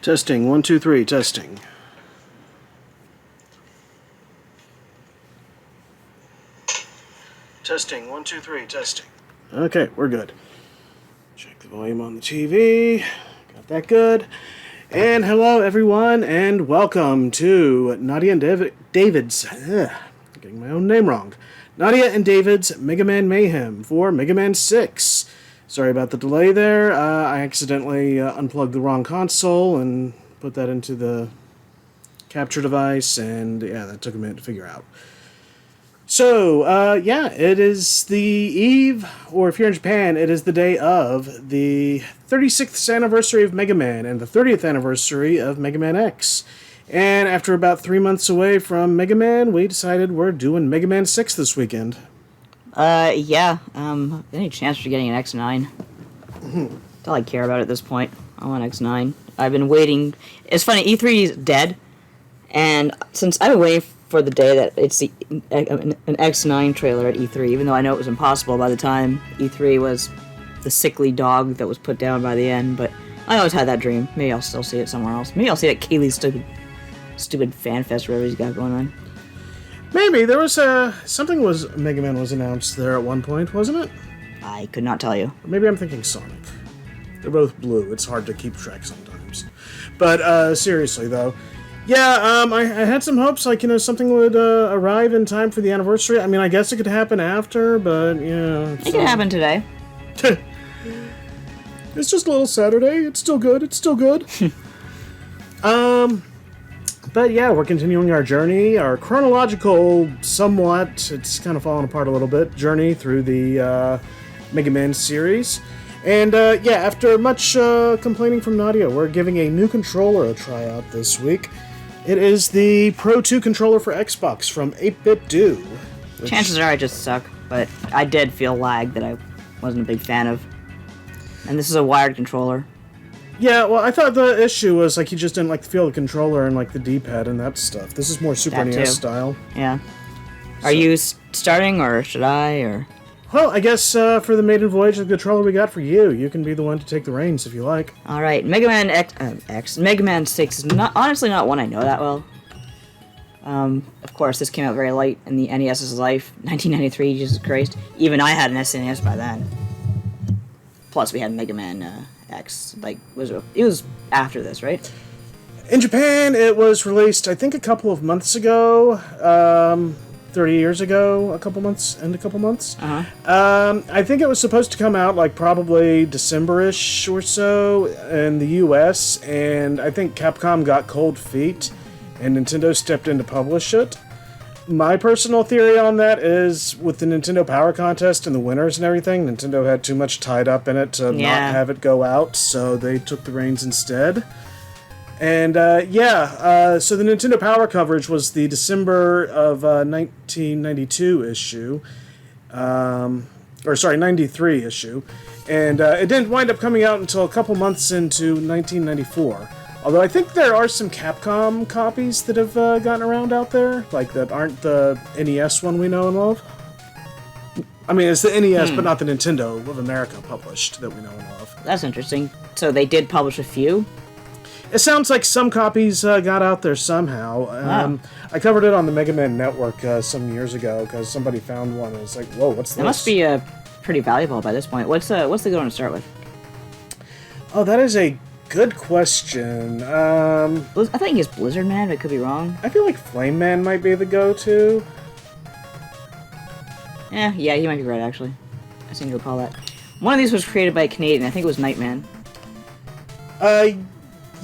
Testing, 1, 2, 3, testing. Testing, 1, 2, 3, testing. Okay, we're good. Check the volume on the TV. Got that good. And hello, everyone, and welcome to Nadia and David's... getting my own name wrong. Nadia and David's Mega Man Mayhem for Mega Man 6. Sorry about the delay there. I accidentally unplugged the wrong console and put that into the capture device, and yeah, that took a minute to figure out. So, yeah, it is the eve, or if you're in Japan, it is the day of the 36th anniversary of Mega Man and the 30th anniversary of Mega Man X. And after about 3 months away from Mega Man, we decided we're doing Mega Man 6 this weekend. Yeah. Any chance for getting an X9? That's all I care about at this point. I want X9. I've been waiting. It's funny, E3 is dead, and since I've been waiting for the day that it's an X9 trailer at E3, even though I know it was impossible by the time E3 was the sickly dog that was put down by the end, but I always had that dream. Maybe I'll still see it somewhere else. Maybe I'll see it at Kaylee's stupid fan fest or whatever he's got going on. Maybe. There was something Mega Man was announced there at one point, wasn't it? I could not tell you. Or maybe I'm thinking Sonic. They're both blue. It's hard to keep track sometimes. But seriously, though, yeah, I had some hopes, like, something would arrive in time for the anniversary. I mean, I guess it could happen after, but, It could happen today. It's just a little Saturday. It's still good. It's still good. But yeah, we're continuing our journey, our chronological, somewhat, it's kind of falling apart a little bit, journey through the Mega Man series. And yeah, after much complaining from Nadia, we're giving a new controller a tryout this week. It is the Pro 2 controller for Xbox from 8-Bit Do. Chances are I just suck, but I did feel lag that I wasn't a big fan of. And this is a wired controller. Yeah, well, I thought the issue was, like, you just didn't like the feel of the controller and, like, the D-pad and that stuff. This is more Super NES style. Yeah. Are you starting, or should I, or...? Well, I guess for the maiden voyage of the controller we got for you, you can be the one to take the reins if you like. Alright, Mega Man Mega Man 6 is honestly not one I know that well. Of course, this came out very late in the NES's life. 1993, Jesus Christ. Even I had an SNES by then. Plus, we had Mega Man X. Like, it was after this, right? In Japan, it was released, I think, a couple of months ago. 30 years ago, a couple months. Uh-huh. I think it was supposed to come out, like, probably December-ish or so in the US, and I think Capcom got cold feet, and Nintendo stepped in to publish it. My personal theory on that is, with the Nintendo Power Contest and the winners and everything, Nintendo had too much tied up in it to not have it go out, so they took the reins instead. And, so the Nintendo Power coverage was the December of 1992 issue, 93 issue, and it didn't wind up coming out until a couple months into 1994. Although I think there are some Capcom copies that have gotten around out there, like that aren't the NES one we know and love. I mean, it's the NES, but not the Nintendo of America published that we know and love. That's interesting. So they did publish a few? It sounds like some copies got out there somehow. I covered it on the Mega Man Network some years ago because somebody found one and it's like, whoa, what's this? It must be pretty valuable by this point. What's the good one to start with? Oh, that is a good question. I think it's Blizzard Man, but I could be wrong. I feel like Flame Man might be the go-to. Yeah, you might be right, actually. I seem to recall that. One of these was created by a Canadian. I think it was Nightman.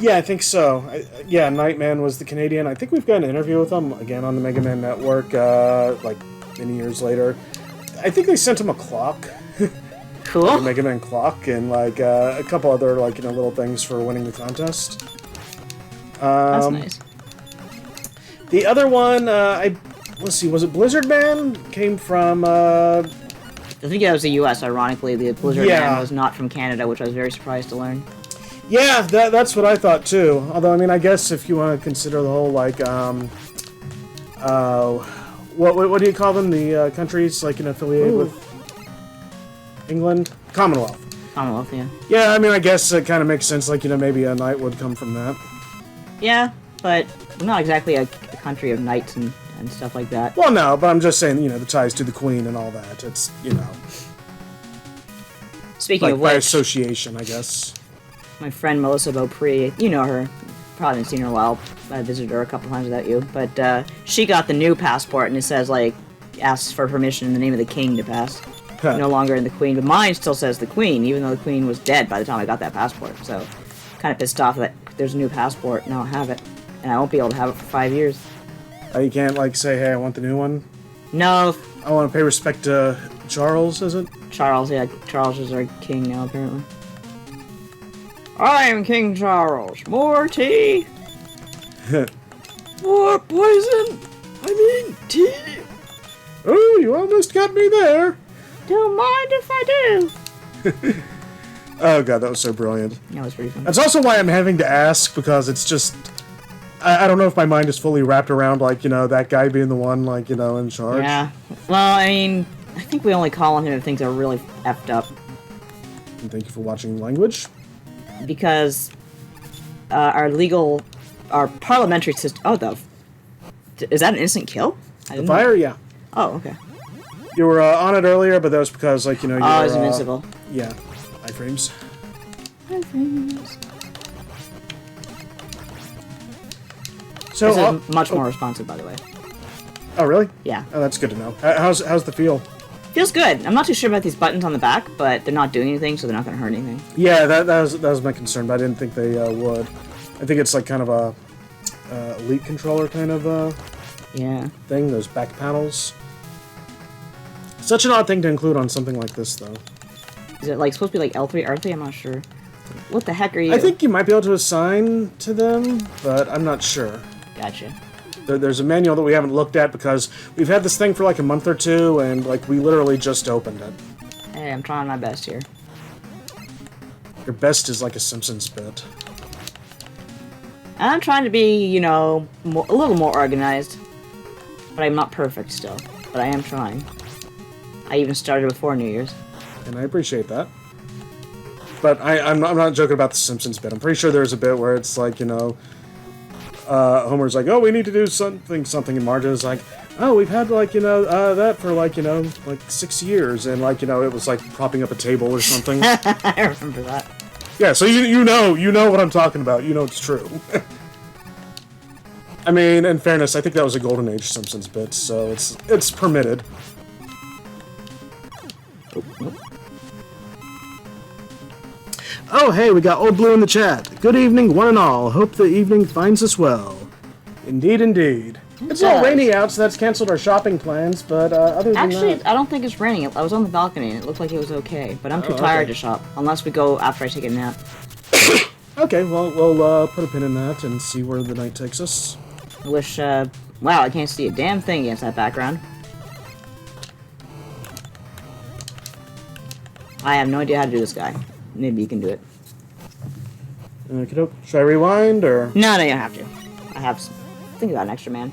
Yeah, I think so. Nightman was the Canadian. I think we've got an interview with him, again, on the Mega Man Network, like, many years later. I think they sent him a clock. Cool. Like a Mega Man clock, and, like, a couple other, like, little things for winning the contest. That's nice. The other one, let's see, was it Blizzard Man? Came from, I think that was the US, ironically. The Blizzard Man was not from Canada, which I was very surprised to learn. Yeah, that's what I thought too. Although, I mean, I guess if you want to consider the whole, like, what do you call them? The countries, like, affiliated with England? Commonwealth. Commonwealth, yeah. Yeah, I mean, I guess it kind of makes sense. Like, maybe a knight would come from that. Yeah, but we're not exactly a country of knights and stuff like that. Well, no, but I'm just saying, the ties to the queen and all that. It's, Speaking like of which, by association, I guess. my friend Melissa Beaupre, you know her. Probably haven't seen her in a while. I visited her a couple times without you. But she got the new passport, and it says, like, asks for permission in the name of the king to pass. Huh. No longer in the queen. But mine still says the queen, even though the queen was dead by the time I got that passport. So, kind of pissed off that there's a new passport, and I don't have it. And I won't be able to have it for 5 years. You can't, like, say, hey, I want the new one? No. I want to pay respect to Charles, is it? Charles, yeah. Charles is our king now, apparently. I am King Charles. More tea? More poison? I mean, tea? Oh, you almost got me there. Don't mind if I do. Oh, God, that was so brilliant. That was pretty fun. That's also why I'm having to ask, because it's just... I don't know if my mind is fully wrapped around, like, that guy being the one, like, in charge. Yeah. Well, I mean, I think we only call on him if things are really effed up. And thank you for watching language. Because our parliamentary system... Oh, is that an instant kill? The fire, yeah. Oh, okay. You were on it earlier, but that was because, like, you were... Oh, it's invincible. Yeah. Iframes. Iframes. So, this is much more responsive, by the way. Oh, really? Yeah. Oh, that's good to know. How's the feel? Feels good. I'm not too sure about these buttons on the back, but they're not doing anything, so they're not going to hurt anything. Yeah, that was my concern, but I didn't think they would. I think it's like kind of a elite controller kind of yeah thing. Those back panels. Such an odd thing to include on something like this, though. Is it like supposed to be like L3, R3? I'm not sure. What the heck are you? I think you might be able to assign to them, but I'm not sure. Gotcha. There's a manual that we haven't looked at because we've had this thing for like a month or two, and like we literally just opened it. Hey, I'm trying my best here. Your best is like a Simpsons bit. I'm trying to be, a little more organized. But I'm not perfect still. But I am trying. I even started before New Year's. And I appreciate that. But I'm not joking about the Simpsons bit. I'm pretty sure there's a bit where it's like, Homer's like, oh, we need to do something, and Marge is like, oh, we've had, like, that for, like, like 6 years, and, like, it was, like, propping up a table or something. I remember that. Yeah, so you know what I'm talking about. You know it's true. I mean, in fairness, I think that was a Golden Age Simpsons bit, so it's permitted. Oh, hey, we got Old Blue in the chat. Good evening, one and all. Hope the evening finds us well. Indeed, indeed. It's all rainy out, so that's canceled our shopping plans, but other than Actually, that... I don't think it's raining. I was on the balcony, and it looked like it was okay, but I'm too tired to shop, unless we go after I take a nap. Okay, well, we'll put a pin in that and see where the night takes us. I wish, wow, I can't see a damn thing against that background. I have no idea how to do this guy. Maybe you can do it. Should I rewind, or...? No, you don't have to. I think about an extra man.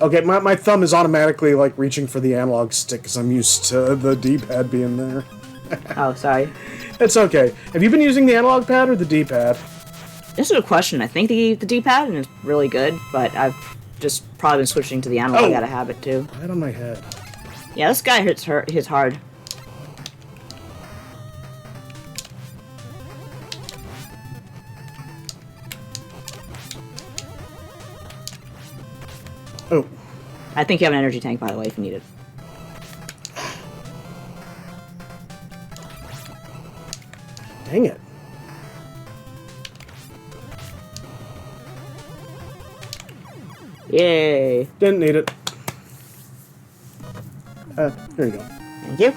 Okay, my thumb is automatically, like, reaching for the analog stick, because I'm used to the D-pad being there. Oh, sorry. It's okay. Have you been using the analog pad or the D-pad? This is a question. I think the D-pad is really good, but I've just probably been switching to the analog out of habit, too. Right on my head. Yeah, this guy hits hard. Oh. I think you have an energy tank, by the way, if you need it. Dang it. Yay. Didn't need it. Here you go. Thank you.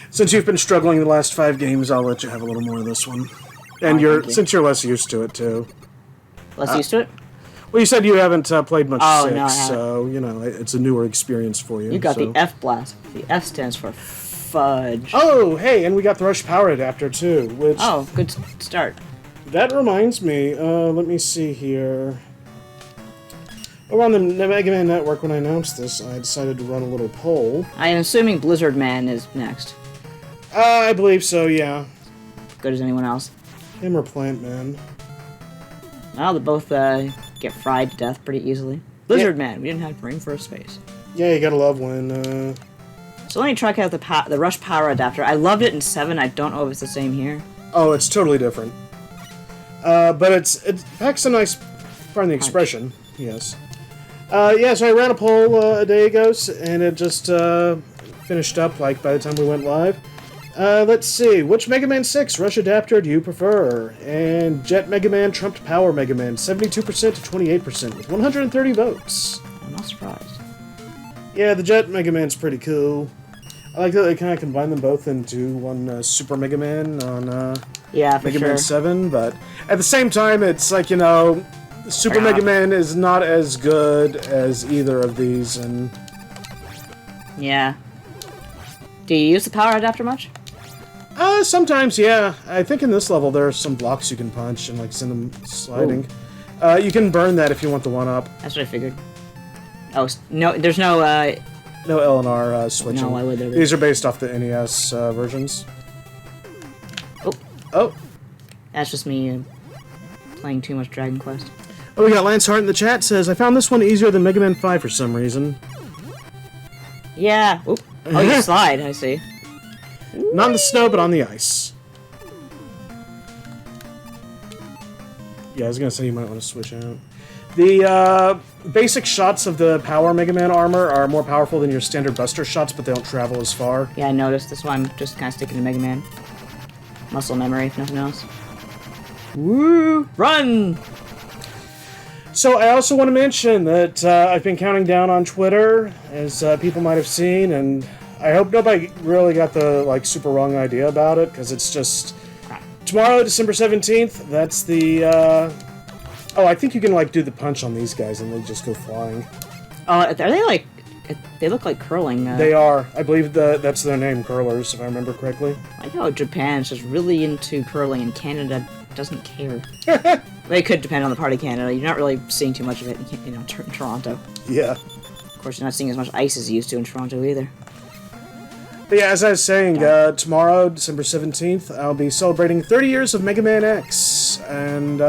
Since you've been struggling the last 5 games, I'll let you have a little more of this one. And since you're less used to it, too. Less used to it? Well, you said you haven't played much 6, no, I haven't. So, it's a newer experience for you. You got the F blast. The F stands for fudge. Oh, hey, and we got the Rush Power Adapter, too, which... Oh, good start. That reminds me, let me see here. Over on the Mega Man Network, when I announced this, I decided to run a little poll. I am assuming Blizzard Man is next. I believe so, yeah. Good as anyone else. Him or Plant Man. Well, they both get fried to death pretty easily. Blizzard Man, we didn't have room for a space. Yeah, you gotta love when, So let me check out the Rush Power Adapter. I loved it in 7, I don't know if it's the same here. Oh, it's totally different. But it packs a nice, pardon the expression, yes. Yeah, so I ran a poll a day ago, and it just finished up, like, by the time we went live. Let's see, which Mega Man 6 Rush Adapter do you prefer? And Jet Mega Man trumped Power Mega Man, 72% to 28%, with 130 votes. I'm not surprised. Yeah, the Jet Mega Man's pretty cool. I like that they kind of combine them both into one Super Mega Man on Yeah, for Mega sure. Man 7, but at the same time, it's like, you know, Super Mega Man is not as good as either of these, and... Yeah. Do you use the power adapter much? Sometimes, yeah. I think in this level there are some blocks you can punch and, like, send them sliding. You can burn that if you want the one-up. That's what I figured. Oh, no, there's no, No L and R switching. No, why would there be? These are based off the NES versions. Oh. Oh. That's just me playing too much Dragon Quest. Oh, we got Lance Hart in the chat says, I found this one easier than Mega Man 5 for some reason. Yeah. Oop. Oh, you slide, I see. Not in the snow, but on the ice. Yeah, I was gonna say you might want to switch out. The basic shots of the Power Mega Man armor are more powerful than your standard Buster shots, but they don't travel as far. Yeah, I noticed. That's why I'm just kind of sticking to Mega Man. Muscle memory, if nothing else. Woo! Run! So I also want to mention that I've been counting down on Twitter, as people might have seen, and I hope nobody really got the like super wrong idea about it, because it's just tomorrow, December 17th. That's the oh, I think you can like do the punch on these guys and they just go flying. Oh, are they like? They look like curling. They are. I believe that's their name, curlers, if I remember correctly. I like how Japan's just really into curling and Canada doesn't care. It could depend on the part of Canada. You're not really seeing too much of it in, in Toronto. Yeah. Of course, you're not seeing as much ice as you used to in Toronto either. But yeah, as I was saying, tomorrow, December 17th, I'll be celebrating 30 years of Mega Man X, and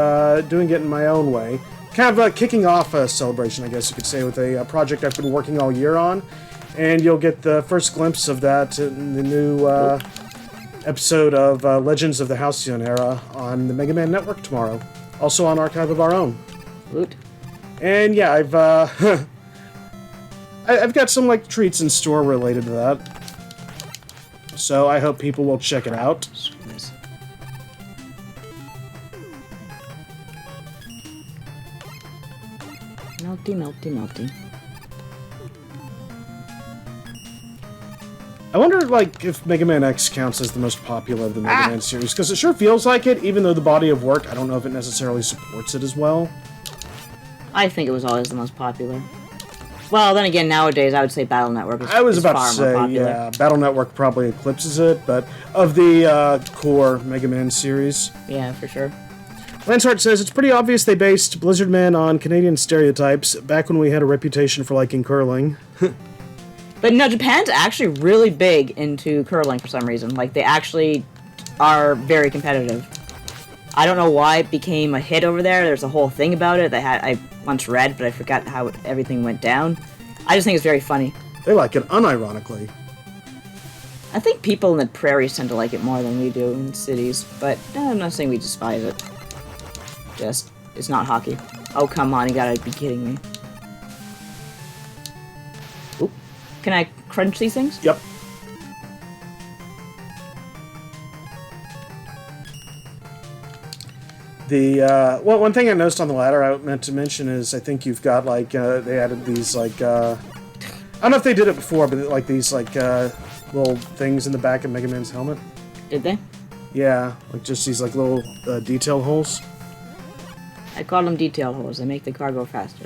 doing it in my own way. Kind of kicking off a celebration, I guess you could say, with a project I've been working all year on. And you'll get the first glimpse of that in the new episode of Legends of the Halcyon Era on the Mega Man Network tomorrow. Also on Archive of Our Own. Loot. And yeah, I've got some like treats in store related to that. So I hope people will check it out. Melty, melty, melty. I wonder, like, if Mega Man X counts as the most popular of the Mega Man series, because it sure feels like it, even though the body of work, I don't know if it necessarily supports it as well. I think it was always the most popular. Well, then again, nowadays I would say Battle Network is I was about far to more say, popular. yeah, Battle Network probably eclipses it, but of the core Mega Man series. Yeah, for sure. Lancehart says, it's pretty obvious they based Blizzard Man on Canadian stereotypes, back when we had a reputation for liking curling. But no, Japan's actually really big into curling for some reason. Like, they actually are very competitive. I don't know why it became a hit over there. There's a whole thing about it that I once read, but I forgot how everything went down. I just think it's very funny. They like it unironically. I think people in the prairies tend to like it more than we do in cities, but I'm not saying we despise it. Just, it's not hockey. Oh, come on, you gotta be kidding me. Oop. Can I crunch these things? Yep. The, well, one thing I noticed on the ladder I meant to mention is I think you've got, like, they added these, like, I don't know if they did it before, but, like, these, like, little things in the back of Mega Man's helmet. Did they? Yeah, like, just these, like, little detail holes. I call them detail holes. They make the car go faster.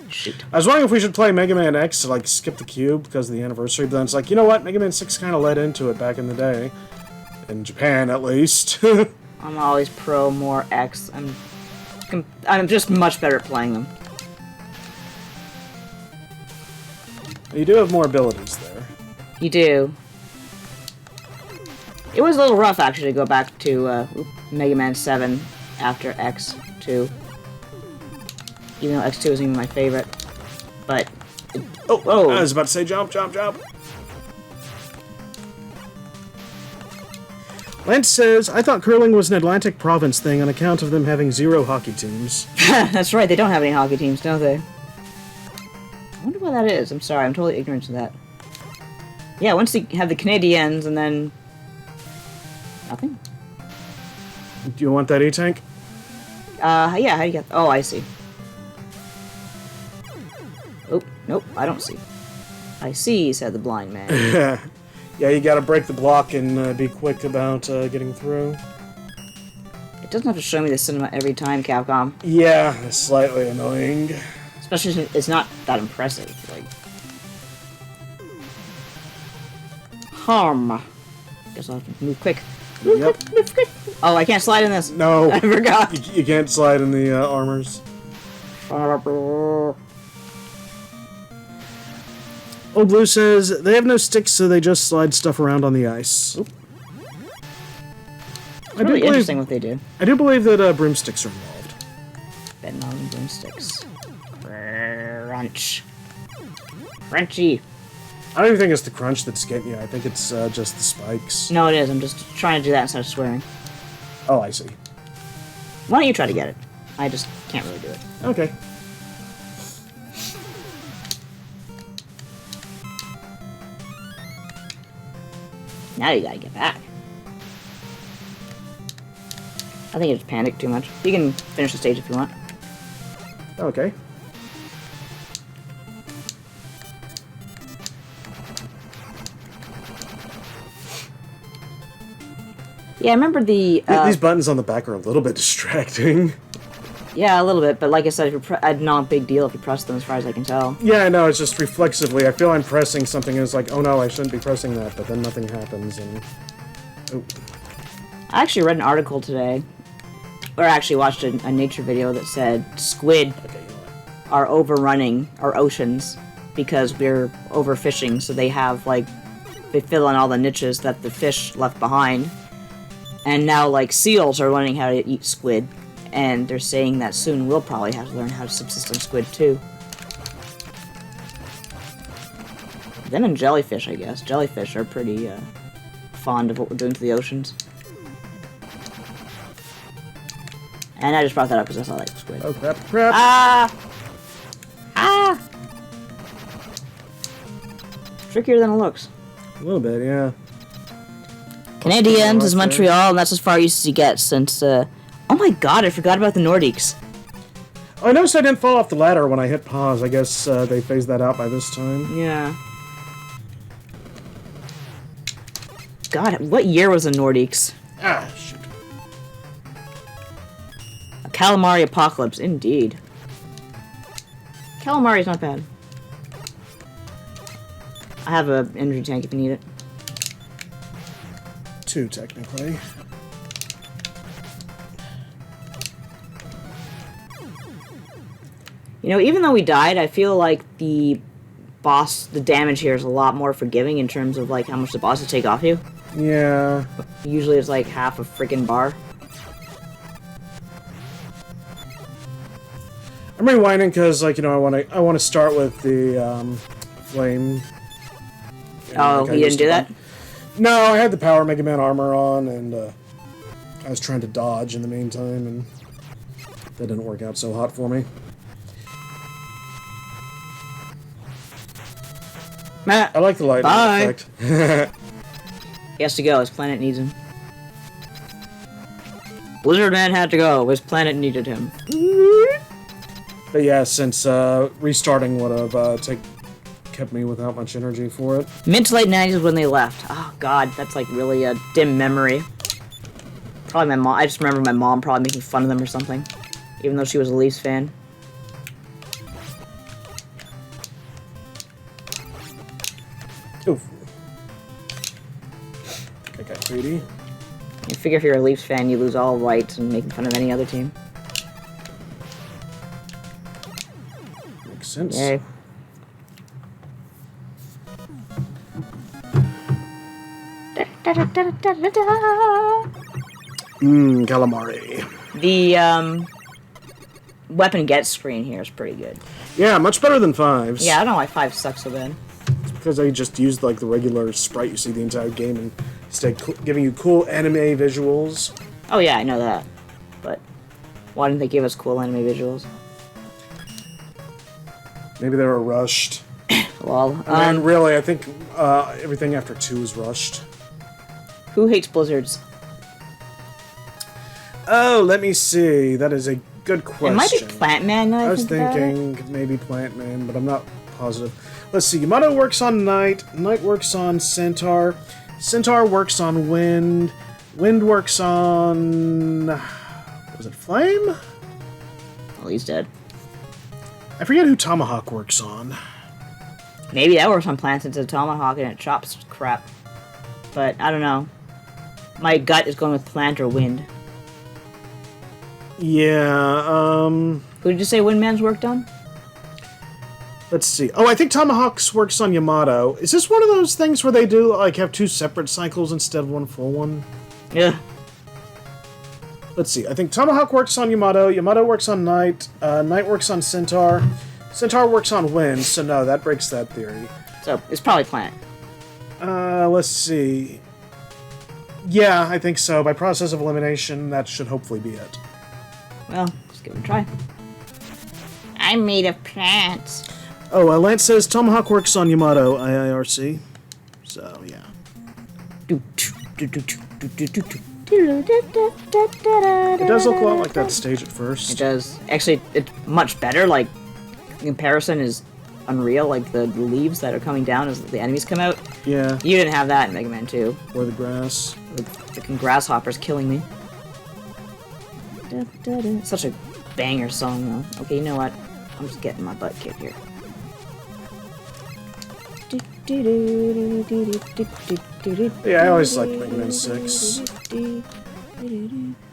Shoot. I was wondering if we should play Mega Man X to, like, skip the cube because of the anniversary, but then it's like, you know what? Mega Man 6 kind of led into it back in the day. In Japan, at least. I'm always pro more X. I'm just much better at playing them. You do have more abilities there. You do. It was a little rough, actually, to go back to Mega Man 7 after X2. Even though X2 isn't even my favorite. But... Oh, I was about to say jump, jump, jump. Lance says, I thought curling was an Atlantic province thing on account of them having 0 hockey teams. That's right, they don't have any hockey teams, don't they? I wonder why that is. I'm sorry, I'm totally ignorant to that. Yeah, once you have the Canadiens and then... Nothing? Do you want that E-Tank? Yeah, how do you get... Oh, I see. Oh, nope, I don't see. I see, said the blind man. Yeah, you gotta break the block and be quick about getting through. It doesn't have to show me the cinema every time, Capcom. Yeah, it's slightly annoying. Especially since it's not that impressive, like... Guess I'll have to move quick. Yep. Oh, I can't slide in this. No. I forgot. You can't slide in the armors. Old Blue says, they have no sticks, so they just slide stuff around on the ice. Oop. It's really interesting what they do. I do believe that broomsticks are involved. Betting on broomsticks. Crunch. Crunchy. I don't even think it's the crunch that's getting you. I think it's just the spikes. No, it is. I'm just trying to do that instead of swearing. Oh, I see. Why don't you try to get it? I just can't really do it. Okay. Now you gotta get back. I think you just panicked too much. You can finish the stage if you want. Okay. Yeah, I remember the... These buttons on the back are a little bit distracting. Yeah, a little bit, but like I said, if you're not a big deal if you press them as far as I can tell. Yeah, I know, it's just reflexively. I feel I'm pressing something and it's like, oh no, I shouldn't be pressing that, but then nothing happens and... Oh. I actually read an article today, or actually watched a nature video that said squid are overrunning our oceans because we're overfishing, so they have, like, they fill in all the niches that the fish left behind. And now, like, seals are learning how to eat squid. And they're saying that soon we'll probably have to learn how to subsist on squid, too. Them and jellyfish, I guess. Jellyfish are pretty, fond of what we're doing to the oceans. And I just brought that up because I saw that squid. Oh, crap, crap! Ah! Ah! Trickier than it looks. A little bit, yeah. Canadiens is Montreal, and that's as far east as you get since, oh my god, I forgot about the Nordiques. Oh, I noticed I didn't fall off the ladder when I hit pause. I guess they phased that out by this time. Yeah. God, what year was the Nordiques? Ah, shoot. A calamari apocalypse, indeed. Calamari's not bad. I have an energy tank if you need it. 2, technically. You know, even though we died, I feel like the damage here is a lot more forgiving in terms of, like, how much the bosses take off you. Yeah. Usually it's, like, half a freaking bar. I'm rewinding because, like, you know, I want to start with the flame. Oh, like you didn't do that? No, I had the Power Mega Man armor on, and I was trying to dodge in the meantime, and that didn't work out so hot for me. I like the lightning effect. He has to go. His planet needs him. Blizzard Man had to go. His planet needed him. But yeah, since restarting would have kept me without much energy for it. Mid to late 90s is when they left. Oh god, that's like really a dim memory. Probably my mom. I just remember my mom probably making fun of them or something. Even though she was a Leafs fan. Oof. I got greedy. You figure if you're a Leafs fan, you lose all rights and making fun of any other team. Makes sense. Yay. Calamari. The weapon get screen here is pretty good. Yeah, much better than 5's. Yeah, I don't know why 5 sucks so bad. It's because they just used like the regular sprite you see the entire game and instead giving you cool anime visuals. Oh yeah, I know that. But why didn't they give us cool anime visuals? Maybe they were rushed. Well, I mean, really, I think everything after 2 was rushed. Who hates blizzards? Oh, let me see. That is a good question. It might be Plant Man. Now I was thinking maybe Plant Man, but I'm not positive. Let's see. Yamato works on Night. Night works on Centaur. Centaur works on Wind. Wind works on... Was it Flame? Well, he's dead. I forget who Tomahawk works on. Maybe that works on Plant since it's a Tomahawk and it chops crap. But, I don't know. My gut is going with Plant or Wind. Yeah, Who did you say Windman's worked on? let's see. Oh, I think Tomahawk's works on Yamato. Is this one of those things where they do, like, have 2 separate cycles instead of one full one? Yeah. Let's see. I think Tomahawk works on Yamato. Yamato works on Night. Night works on Centaur. Centaur works on Wind, so no, that breaks that theory. So, it's probably Plant. Let's see. Yeah, I think so. By process of elimination, that should hopefully be it. Well, let's give it a try. I'm made of plants. Oh, Lance says Tomahawk works on Yamato, IIRC. So, yeah. It does look a lot like that stage at first. It does. Actually, it's much better. Like, the comparison is unreal. Like, the leaves that are coming down as the enemies come out. Yeah. You didn't have that in Mega Man 2. Or the grass. The freaking grasshoppers killing me. Such a banger song, though. Okay, you know what? I'm just getting my butt kicked here. Yeah, I always liked Mega Man 6.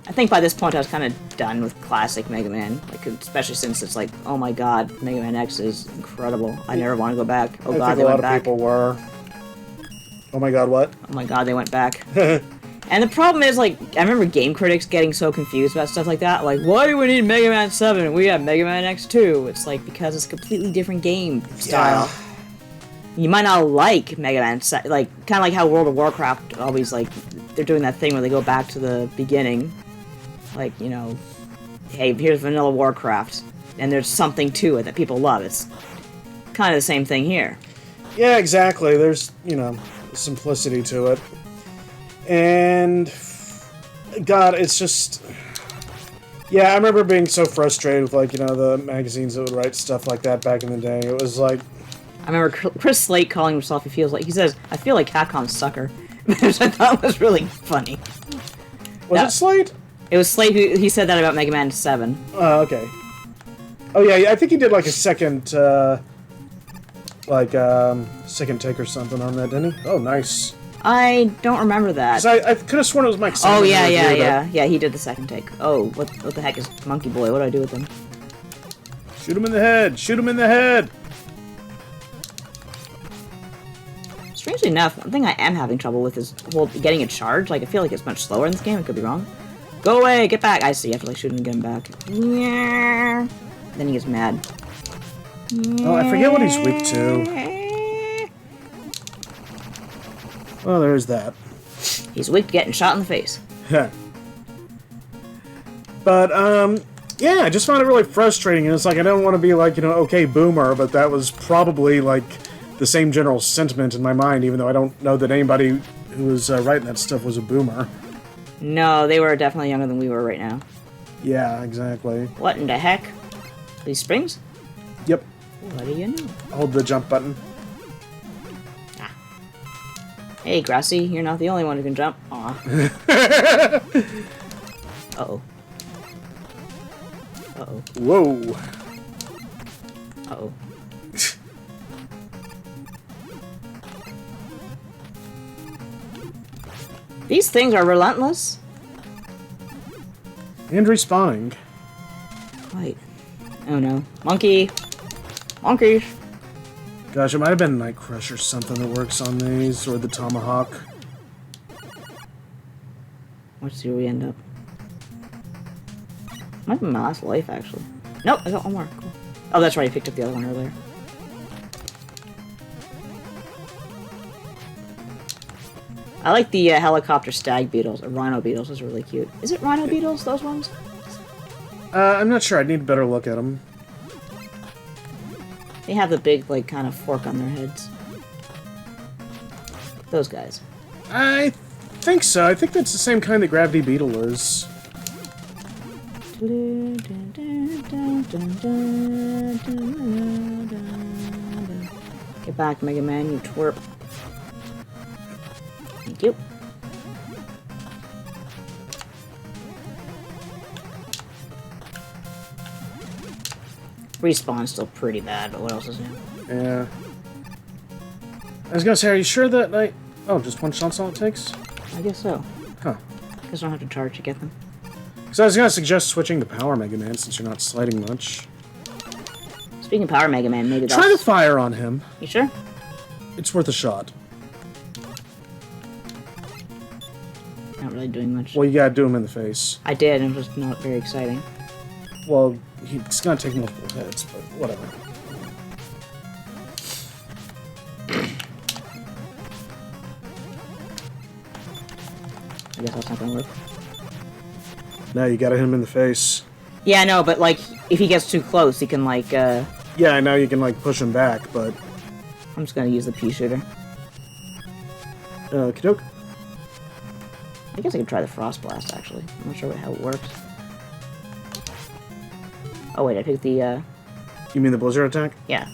I think by this point I was kind of done with classic Mega Man, like especially since it's like, oh my god, Mega Man X is incredible. I never want to go back. Oh god, they went back. I think a lot of people were. Oh my god, what? Oh my god, they went back. And the problem is, like, I remember game critics getting so confused about stuff like that. Like, why do we need Mega Man 7? We have Mega Man X2. It's like, because it's a completely different game style. Yeah. You might not like Mega Man, like, kind of like how World of Warcraft always, like, they're doing that thing where they go back to the beginning. Like, you know, hey, here's vanilla Warcraft. And there's something to it that people love. It's kind of the same thing here. Yeah, exactly. There's, you know, simplicity to it. And God, it's just, yeah, I remember being so frustrated with, like, you know, the magazines that would write stuff like that back in the day. It was like, I remember Chris Slate calling himself, he says, I feel like Capcom's sucker, which I thought was really funny. Was it Slate? It was Slate he said that about Mega Man 7. Oh, okay. Oh yeah, I think he did like a second, second take or something on that, didn't he? Oh, nice. I don't remember that. 'Cause I could have sworn it was Mike. Oh yeah, he did the second take. Oh, what the heck is Monkey Boy? What do I do with him? Shoot him in the head! Shoot him in the head! Strangely enough, one thing I am having trouble with is getting a charge. Like, I feel like it's much slower in this game. I could be wrong. Go away! Get back! I see. I have to, like, shoot him and get him back. Then he gets mad. Oh, I forget what he's weak to. Well, there's that. He's weak to getting shot in the face. But, yeah, I just found it really frustrating, and it's like, I don't want to be like, you know, okay, boomer, but that was probably, like, the same general sentiment in my mind, even though I don't know that anybody who was writing that stuff was a boomer. No, they were definitely younger than we were right now. Yeah, exactly. What in the heck? These springs? Yep. What do you know? Hold the jump button. Hey, Grassy, you're not the only one who can jump. Aw. Uh-oh. Uh-oh. Whoa. Uh-oh. These things are relentless. And respawning. Quite. Oh no. Monkey! Monkeys! Gosh, it might have been Night Crush or something that works on these, or the Tomahawk. Let's see where we end up. Might be my last life, actually. Nope, I got one more. Cool. Oh, that's right, I picked up the other one earlier. I like the helicopter stag beetles, or rhino beetles. Those are really cute. Is it rhino beetles, those ones? I'm not sure. I'd need a better look at them. They have the big, like, kind of fork on their heads. Those guys. I think so. I think that's the same kind that Gravity Beetle is. Get back, Mega Man, you twerp. Thank you. Respawn's still pretty bad, but what else is new? Yeah. I was gonna say, are you sure that I... Oh, just one shot's all it takes? I guess so. Huh. Guess I don't have to charge to get them. So I was gonna suggest switching to Power Mega Man since you're not sliding much. Speaking of Power Mega Man, maybe that's... Try to fire on him. You sure? It's worth a shot. Not really doing much. Well, you gotta do him in the face. I did, and it was not very exciting. Well, he's gonna take multiple hits, but whatever. I guess that's not gonna work. Now you gotta hit him in the face. Yeah, I know, but, like, if he gets too close, he can, like, Yeah, I know you can, like, push him back, but... I'm just gonna use the pea shooter. Okey-doke. I guess I could try the Frost Blast, actually. I'm not sure how it works. Oh, wait, I picked the, You mean the Blizzard attack? Yeah.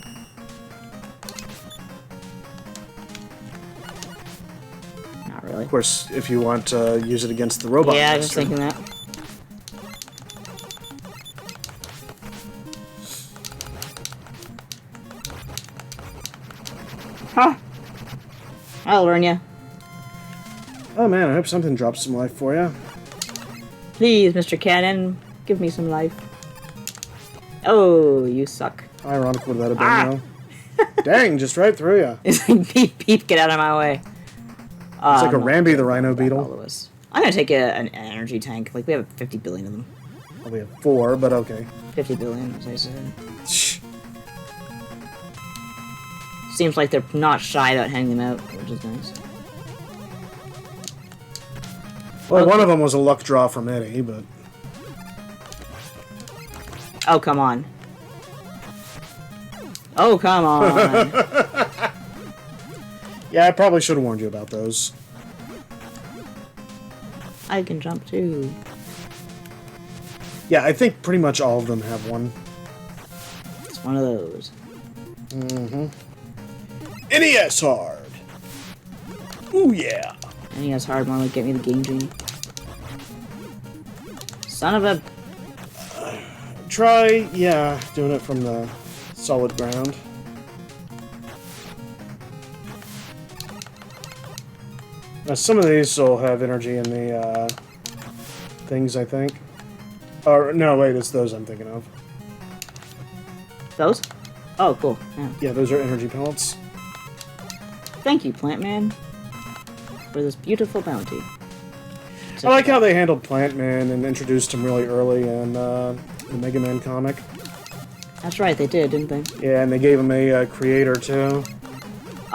Not really. Of course, if you want to use it against the robot Yeah, I was monster. thinking that. Huh. I'll learn ya. Oh man, I hope something drops some life for you. Please, Mr. Cannon, give me some life. Oh, you suck. Ironic would that have been, though. Dang, just right through you. It's like, beep, beep, get out of my way. It's like a Rambi the Rhino Beetle. I'm gonna take an energy tank. Like, we have 50 billion of them. Well, we have 4, but okay. 50 billion, as I said. Shh. Seems like they're not shy about handing them out, which is nice. Well, one of them was a luck draw from Eddie, but... Oh, come on. Oh, come on. Yeah, I probably should have warned you about those. I can jump too. Yeah, I think pretty much all of them have one. It's one of those. Mm-hmm. NES hard! Ooh, yeah! NES hard one would get me the Game Genie. Son of a... Try, yeah, doing it from the solid ground. Now, some of these will have energy in the, things, I think. Or, no, wait, it's those I'm thinking of. Those? Oh, cool. Yeah. Yeah, those are energy pellets. Thank you, Plant Man, for this beautiful bounty. I like how they handled Plant Man and introduced him really early in, the Mega Man comic. That's right, they did, didn't they? Yeah, and they gave him a creator, too.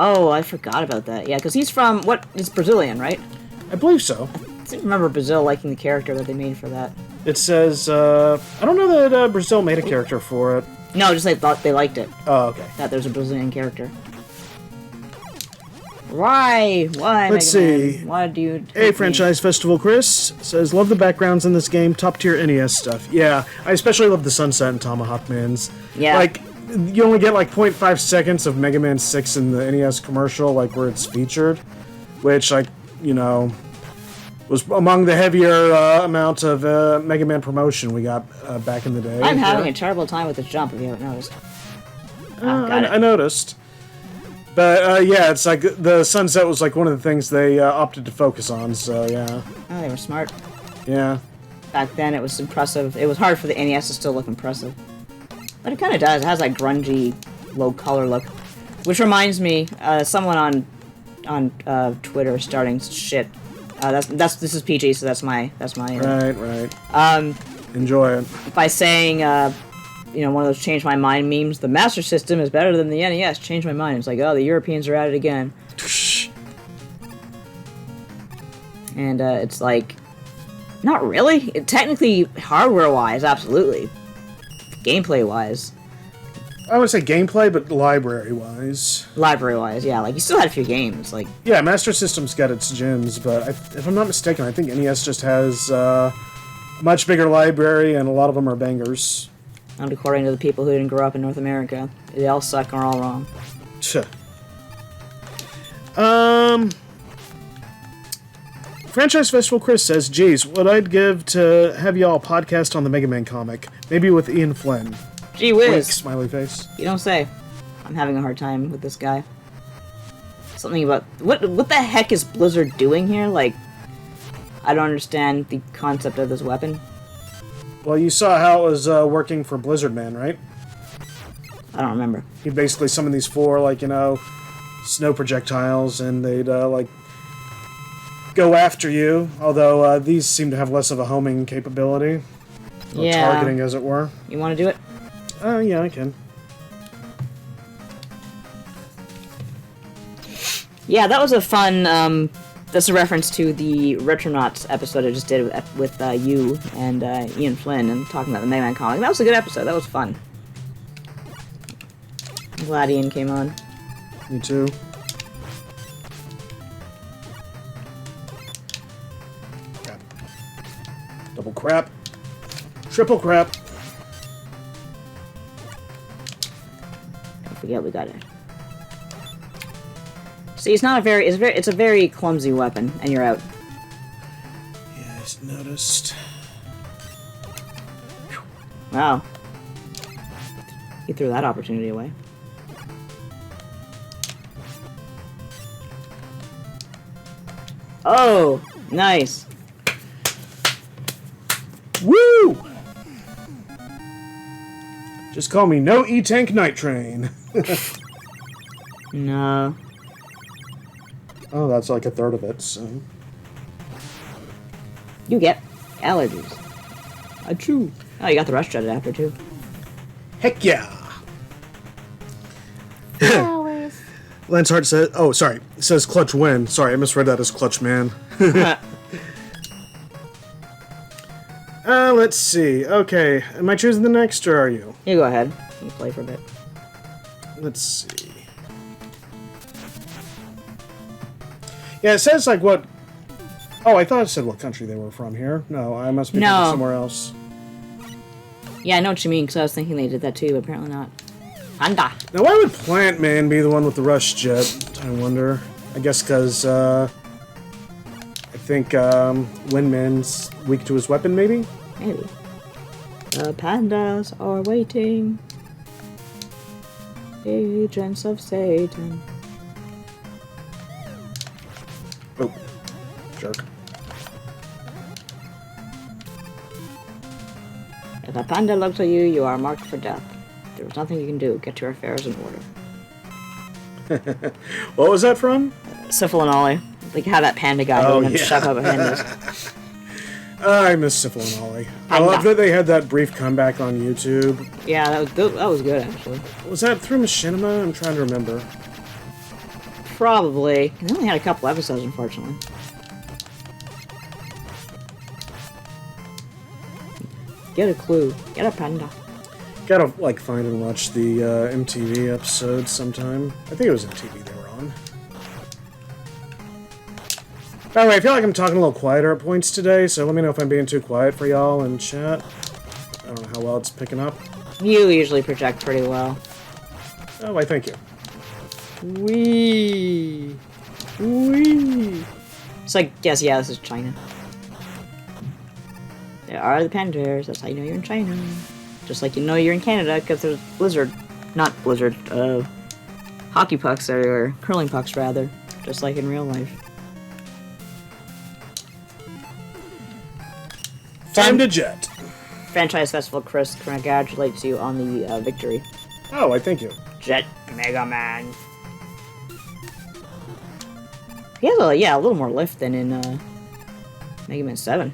Oh, I forgot about that. Yeah, because he's from... What? He's Brazilian, right? I believe so. I don't remember Brazil liking the character that they made for that. It says, I don't know that Brazil made a character for it. No, just they thought they liked it. Oh, okay. That there's a Brazilian character. Why? Why, Let's Mega Man? see. Why do you... Hey, Franchise Festival Chris says, love the backgrounds in this game, top tier NES stuff. Yeah, I especially love the Sunset and Tomahawk Mans. Yeah. Like, you only get like 0.5 seconds of Mega Man 6 in the NES commercial, like where it's featured, which, like, you know, was among the heavier amount of Mega Man promotion we got back in the day. I'm having a terrible time with this jump, if you haven't noticed. Got it. I noticed. But, yeah, it's like the Sunset was like one of the things they opted to focus on, so yeah. Oh, they were smart. Yeah. Back then, it was impressive. It was hard for the NES to still look impressive. But it kind of does. It has that grungy, low-color look. Which reminds me, someone on Twitter starting shit This is PG, so that's my. Right. Um, Enjoy it. by saying, one of those change my mind memes. The Master System is better than the NES. Change my mind. It's like, oh, the Europeans are at it again. And it's like, not really. Technically, hardware-wise, absolutely. Gameplay-wise. I would say gameplay, but library-wise. Library-wise, yeah. Like, you still had a few games. Like, yeah, Master System's got its gems, but if I'm not mistaken, I think NES just has a much bigger library, and a lot of them are bangers. and according to the people who didn't grow up in North America, they all suck and are all wrong. Franchise Festival Chris says, geez, what I'd give to have y'all podcast on the Mega Man comic. Maybe with Ian Flynn. Gee whiz. Wink, smiley face. You don't say. I'm having a hard time with this guy. Something about... What the heck is Blizzard doing here? Like, I don't understand the concept of this weapon. Well, you saw how it was working for Blizzard Man, right? I don't remember. He basically summoned these four, like, snow projectiles, and they'd, go after you. Although, these seem to have less of a homing capability. Or targeting, as it were. You want to do it? Yeah, I can. Yeah, that was a fun, that's a reference to the Retronauts episode I just did with you and Ian Flynn and talking about the Mega Man comic. That was a good episode. That was fun. I'm glad Ian came on. Me too. Crap. Double crap. Triple crap. Don't forget we got it. See, it's a very clumsy weapon, and you're out. Yeah, I just noticed. Wow. You threw that opportunity away. Oh, nice. Woo! Just call me No E-Tank Night Train. No. Oh, that's like a third of it, so... You get allergies. Achoo. Oh, you got the Rush Jet adapter, too. Heck yeah! Flowers. Lance Hart says... Oh, sorry. It says Clutch Win. Sorry, I misread that as Clutch Man. Let's see. Okay, am I choosing the next, or are you? You go ahead. You play for a bit. Let's see. Yeah, it says, like, what... Oh, I thought it said what country they were from here. No, I must be thinking somewhere else. Yeah, I know what you mean, because I was thinking they did that too, but apparently not. Anda. Now, why would Plant Man be the one with the Rush Jet? I wonder. I guess because, I think, Windman's weak to his weapon, maybe? Maybe. The pandas are waiting. Agents of Satan. Oh, jerk. If a panda looks at you, you are marked for death. There's nothing you can do. Get your affairs in order. What was that from? Syphil and Ollie. Like how that panda guy Oh, wouldn't yeah. shove up pandas. I miss Syphil and Ollie. I love that they had that brief comeback on YouTube. Yeah, that was good actually. Was that through Machinima? I'm trying to remember. Probably. They only had a couple episodes, unfortunately. Get a clue. Get a panda. Gotta, like, find and watch the MTV episodes sometime. I think it was MTV they were on. By the way, I feel like I'm talking a little quieter at points today, so let me know if I'm being too quiet for y'all in chat. I don't know how well it's picking up. You usually project pretty well. Oh, why, thank you. Wee. It's like, yes, yeah, this is China. There are the pandas, that's how you know you're in China. Just like you know you're in Canada, because there's Blizzard. Not Blizzard, hockey pucks, or curling pucks, rather. Just like in real life. Time to jet. Franchise Festival Chris congratulates you on the victory. Oh, I thank you. Jet Mega Man. He has a little more lift than in Mega Man 7.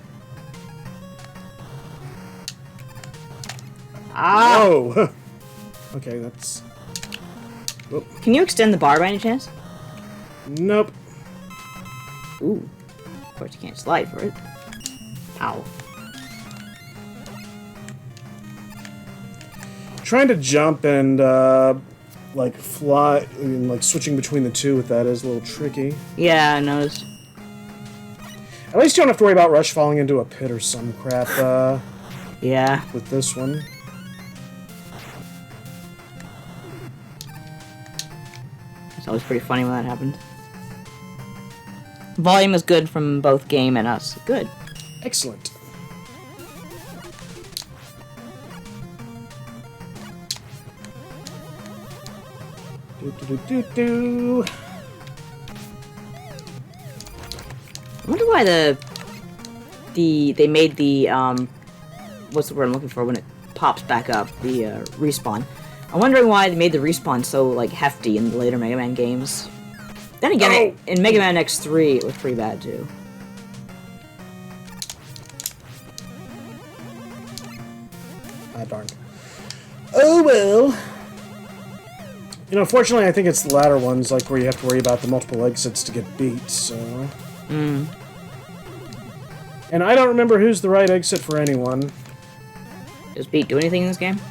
Ah! Oh! Okay, that's... Whoop. Can you extend the bar by any chance? Nope. Ooh. Of course you can't slide for it. Ow. Trying to jump and, like, fly, and, like, switching between the two with that is a little tricky. Yeah, I noticed. At least you don't have to worry about Rush falling into a pit or some crap, Yeah. with this one. It's always pretty funny when that happens. Volume is good from both game and us. Good. Excellent. Do. I wonder why they made the what's the word I'm looking for when it pops back up, the respawn. I'm wondering why they made the respawn so like hefty in the later Mega Man games. Then again, in Mega Man X3 it was pretty bad too. Ah, darn. Oh well. You know, fortunately, I think it's the latter ones, like where you have to worry about the multiple exits to get beat. So. And I don't remember who's the right exit for anyone. Does Beat do anything in this game?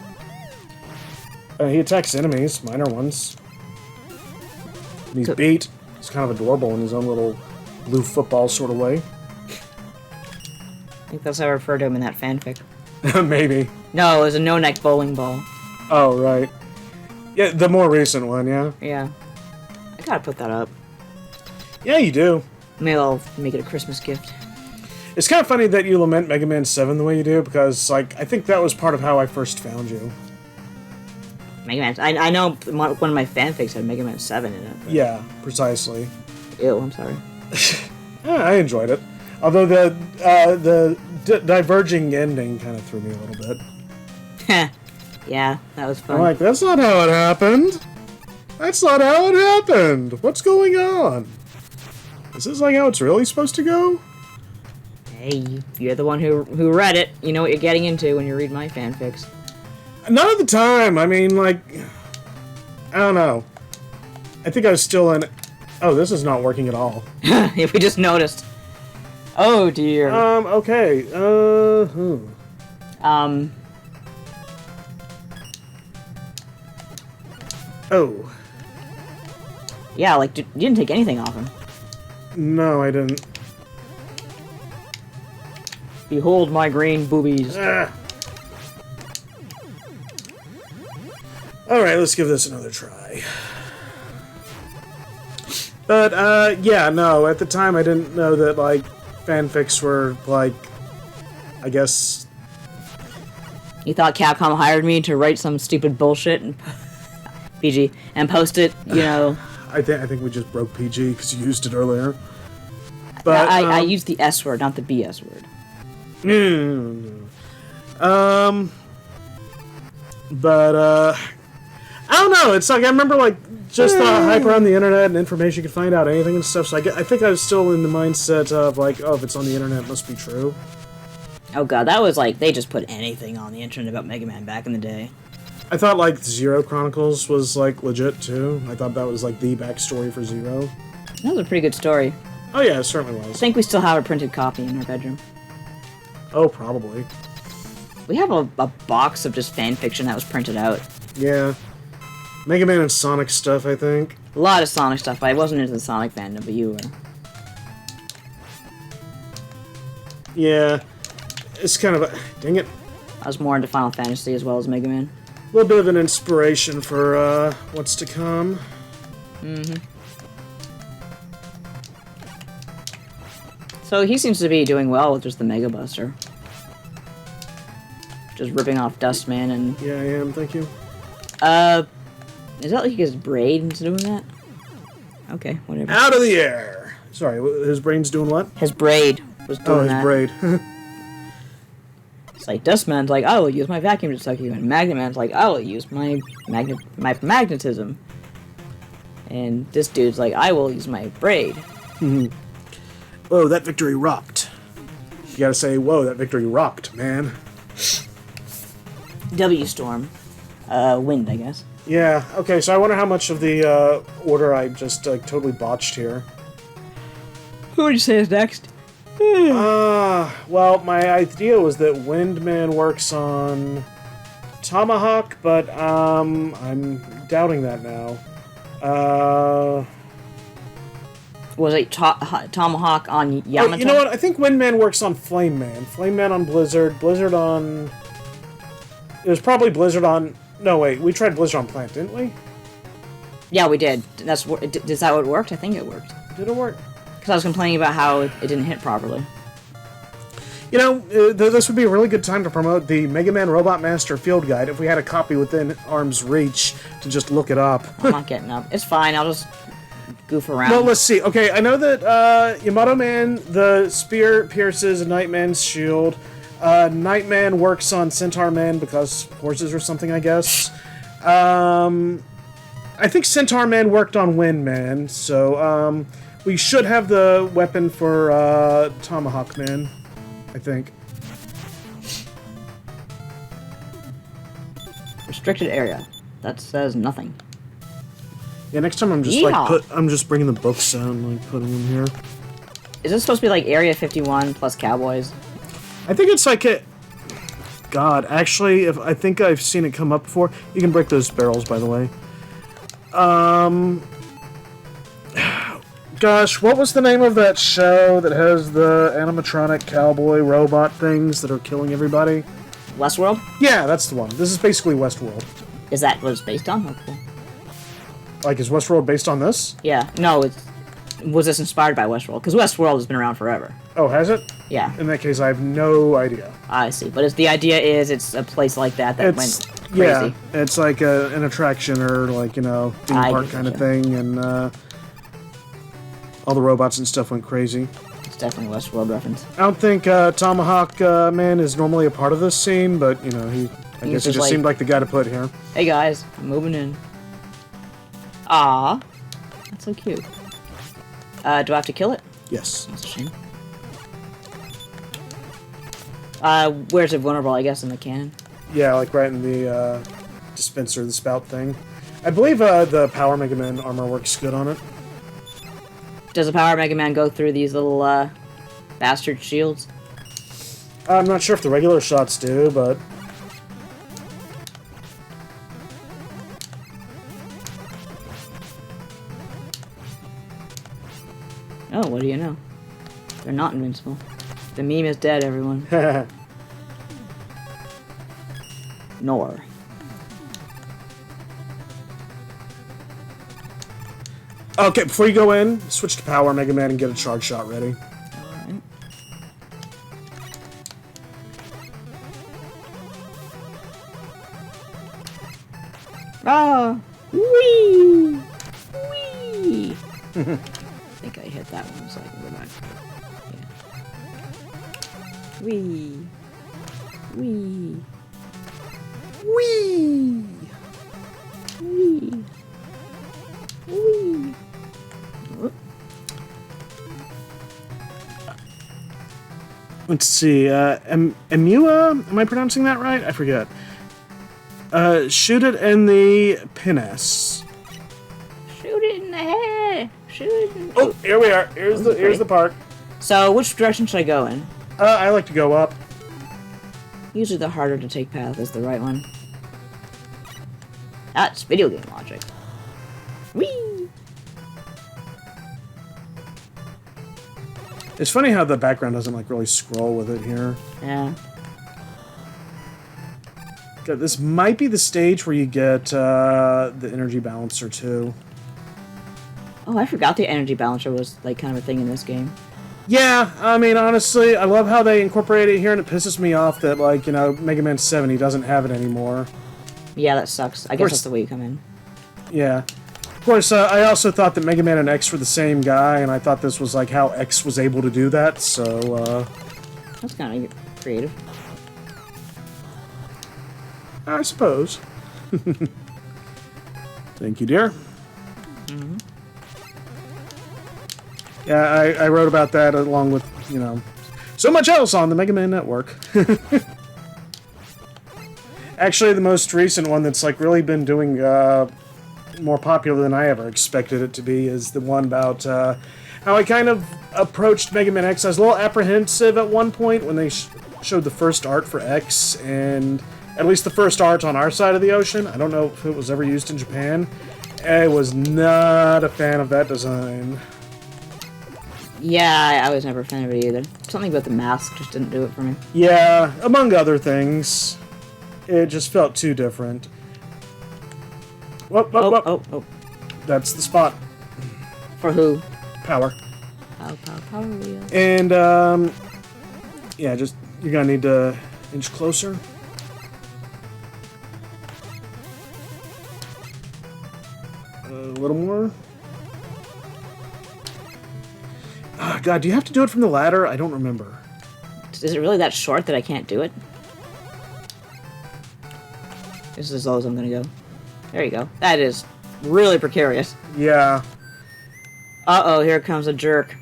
He attacks enemies, minor ones. And he's beat. He's kind of adorable in his own little blue football sort of way. I think that's how I referred to him in that fanfic. Maybe. No, it was a no-neck bowling ball. Oh, right. Yeah, the more recent one, yeah. Yeah. I gotta put that up. Yeah, you do. Maybe I'll make it a Christmas gift. It's kind of funny that you lament Mega Man 7 the way you do, because, like, I think that was part of how I first found you. Mega Man. I know one of my fanfics had Mega Man 7 in it. Yeah, precisely. Ew, I'm sorry. Yeah, I enjoyed it. Although the diverging ending kind of threw me a little bit. Yeah, that was fun. I'm like, that's not how it happened. That's not how it happened. What's going on? Is this like how it's really supposed to go? Hey, you're the one who read it. You know what you're getting into when you read my fanfics. Not at the time. I mean, like, I don't know. I think I was still in... Oh, this is not working at all. If we just noticed. Oh, dear. Okay. Oh. Yeah, like, you didn't take anything off him. No, I didn't. Behold my green boobies. Ah. Alright, let's give this another try. But, yeah, no, at the time I didn't know that, like, fanfics were, like, I guess... You thought Capcom hired me to write some stupid bullshit and PG and post it, you know... I think we just broke PG because you used it earlier. But I used the S word, not the BS word. But, I don't know, it's like, I remember, like, just the hype around the internet and information you could find out anything and stuff, so I think I was still in the mindset of, like, oh, if it's on the internet, it must be true. Oh god, that was like, they just put anything on the internet about Mega Man back in the day. I thought, like, Zero Chronicles was, like, legit, too. I thought that was, like, the backstory for Zero. That was a pretty good story. Oh, yeah, it certainly I was. think we still have a printed copy in our bedroom. Oh, probably. We have a box of just fan fiction that was printed out. Yeah. Mega Man and Sonic stuff, I think. A lot of Sonic stuff. I wasn't into the Sonic fandom, but you were. Yeah. It's kind of a... Dang it. I was more into Final Fantasy as well as Mega Man. A little bit of an inspiration for, what's to come. Mm-hmm. So he seems to be doing well with just the Mega Buster. Just ripping off Dustman and... Yeah, I am, thank you. Is that like his brain is doing that? Okay, whatever. Out of the air! Sorry, his brain's doing what? His braid was doing that. Oh, his braid. It's like, Dustman's like, I will use my vacuum to suck you, and Magnaman's like, I will use my magnetism. And this dude's like, I will use my braid. Whoa, that victory rocked. you gotta say, whoa, that victory rocked, man. W Storm. Wind, I guess. Yeah, okay, so I wonder how much of the order I just totally botched here. Who would you say is next? Well, my idea was that Windman works on Tomahawk, but I'm doubting that now. Was it Tomahawk on Yamato? Oh, you know what? I think Windman works on Flame Man. Flame Man on Blizzard. Blizzard on... It was probably Blizzard on... No, wait. We tried Blizzard on Plant, didn't we? Yeah, we did. Is that how it worked? I think it worked. Did it work? Because I was complaining about how it didn't hit properly. You know, this would be a really good time to promote the Mega Man Robot Master Field Guide if we had a copy within arm's reach to just look it up. I'm not getting up. It's fine. I'll just goof around. Well, let's see. Okay, I know that Yamato Man, the spear pierces Nightman's shield. Nightman works on Centaur Man because horses or something, I guess. I think Centaur Man worked on Wind Man, so we should have the weapon for Tomahawk Man, I think. Restricted area. That says nothing. Yeah, next time I'm just I'm just bringing the books out and like putting them here. Is this supposed to be like Area 51 plus Cowboys? I think it's like a... God, actually, I think I've seen it come up before. You can break those barrels, by the way. Gosh, what was the name of that show that has the animatronic cowboy robot things that are killing everybody? Westworld? Yeah, that's the one. This is basically Westworld. Is that what it's based on? Oh, cool. Like, is Westworld based on this? Yeah. No, was this inspired by Westworld? Because Westworld has been around forever. Oh, has it? Yeah. In that case, I have no idea. I see. But the idea is it's a place like that went crazy. Yeah, it's like an attraction or like, you know, theme park kind of thing, and all the robots and stuff went crazy. It's definitely a Westworld reference. I don't think Tomahawk Man is normally a part of this scene, but, you know, I guess he just seemed like the guy to put here. Hey guys, I'm moving in. Aw. That's so cute. Do I have to kill it? Yes. That's a shame. Where's it vulnerable, I guess, in the cannon? Yeah, like right in the dispenser, the spout thing. I believe the Power Mega Man armor works good on it. Does the Power Mega Man go through these little bastard shields? I'm not sure if the regular shots do, but... Oh, what do you know? They're not invincible. The meme is dead, everyone. Nor. Okay, before you go in, switch to Power Mega Man and get a charge shot ready. Alright. Ah! Whee! Whee! I think I hit that one so I can go back. Yeah. Whee! Whee! Whee! Whee! Whee! Let's see, Emua? Am I pronouncing that right? I forget. Shoot it in the pinnace. Shoot it in the head! Shoot it in the... Oh, here we are. Here's the park. So, which direction should I go in? I like to go up. Usually the harder to take path is the right one. That's video game logic. Whee! It's funny how the background doesn't like really scroll with it here. Yeah. God, this might be the stage where you get the energy balancer too. Oh, I forgot the energy balancer was like kind of a thing in this game. Yeah, I mean, honestly, I love how they incorporate it here, and it pisses me off that, like, you know, Mega Man 7, doesn't have it anymore. Yeah, that sucks. I guess that's the way you come in. Yeah. Of course, I also thought that Mega Man and X were the same guy, and I thought this was, like, how X was able to do that, so, That's kind of creative. I suppose. Thank you, dear. Mm-hmm. Yeah, I wrote about that along with, you know... so much else on the Mega Man Network. Actually, the most recent one that's like really been doing more popular than I ever expected it to be is the one about how I kind of approached Mega Man X. I was a little apprehensive at one point when they showed the first art for X, and at least the first art on our side of the ocean. I don't know if it was ever used in Japan. I was not a fan of that design. Yeah, I was never a fan of it either. Something about the mask just didn't do it for me. Yeah, among other things. It just felt too different. Whoop, whoop, whoop. Oh. That's the spot. For who? Power. Power wheel. And, yeah, just, you're gonna need to inch closer. A little more. Oh, God, do you have to do it from the ladder? I don't remember. Is it really that short that I can't do it? This is as low as I'm gonna go. There you go. That is really precarious. Yeah. Uh-oh, here comes a jerk.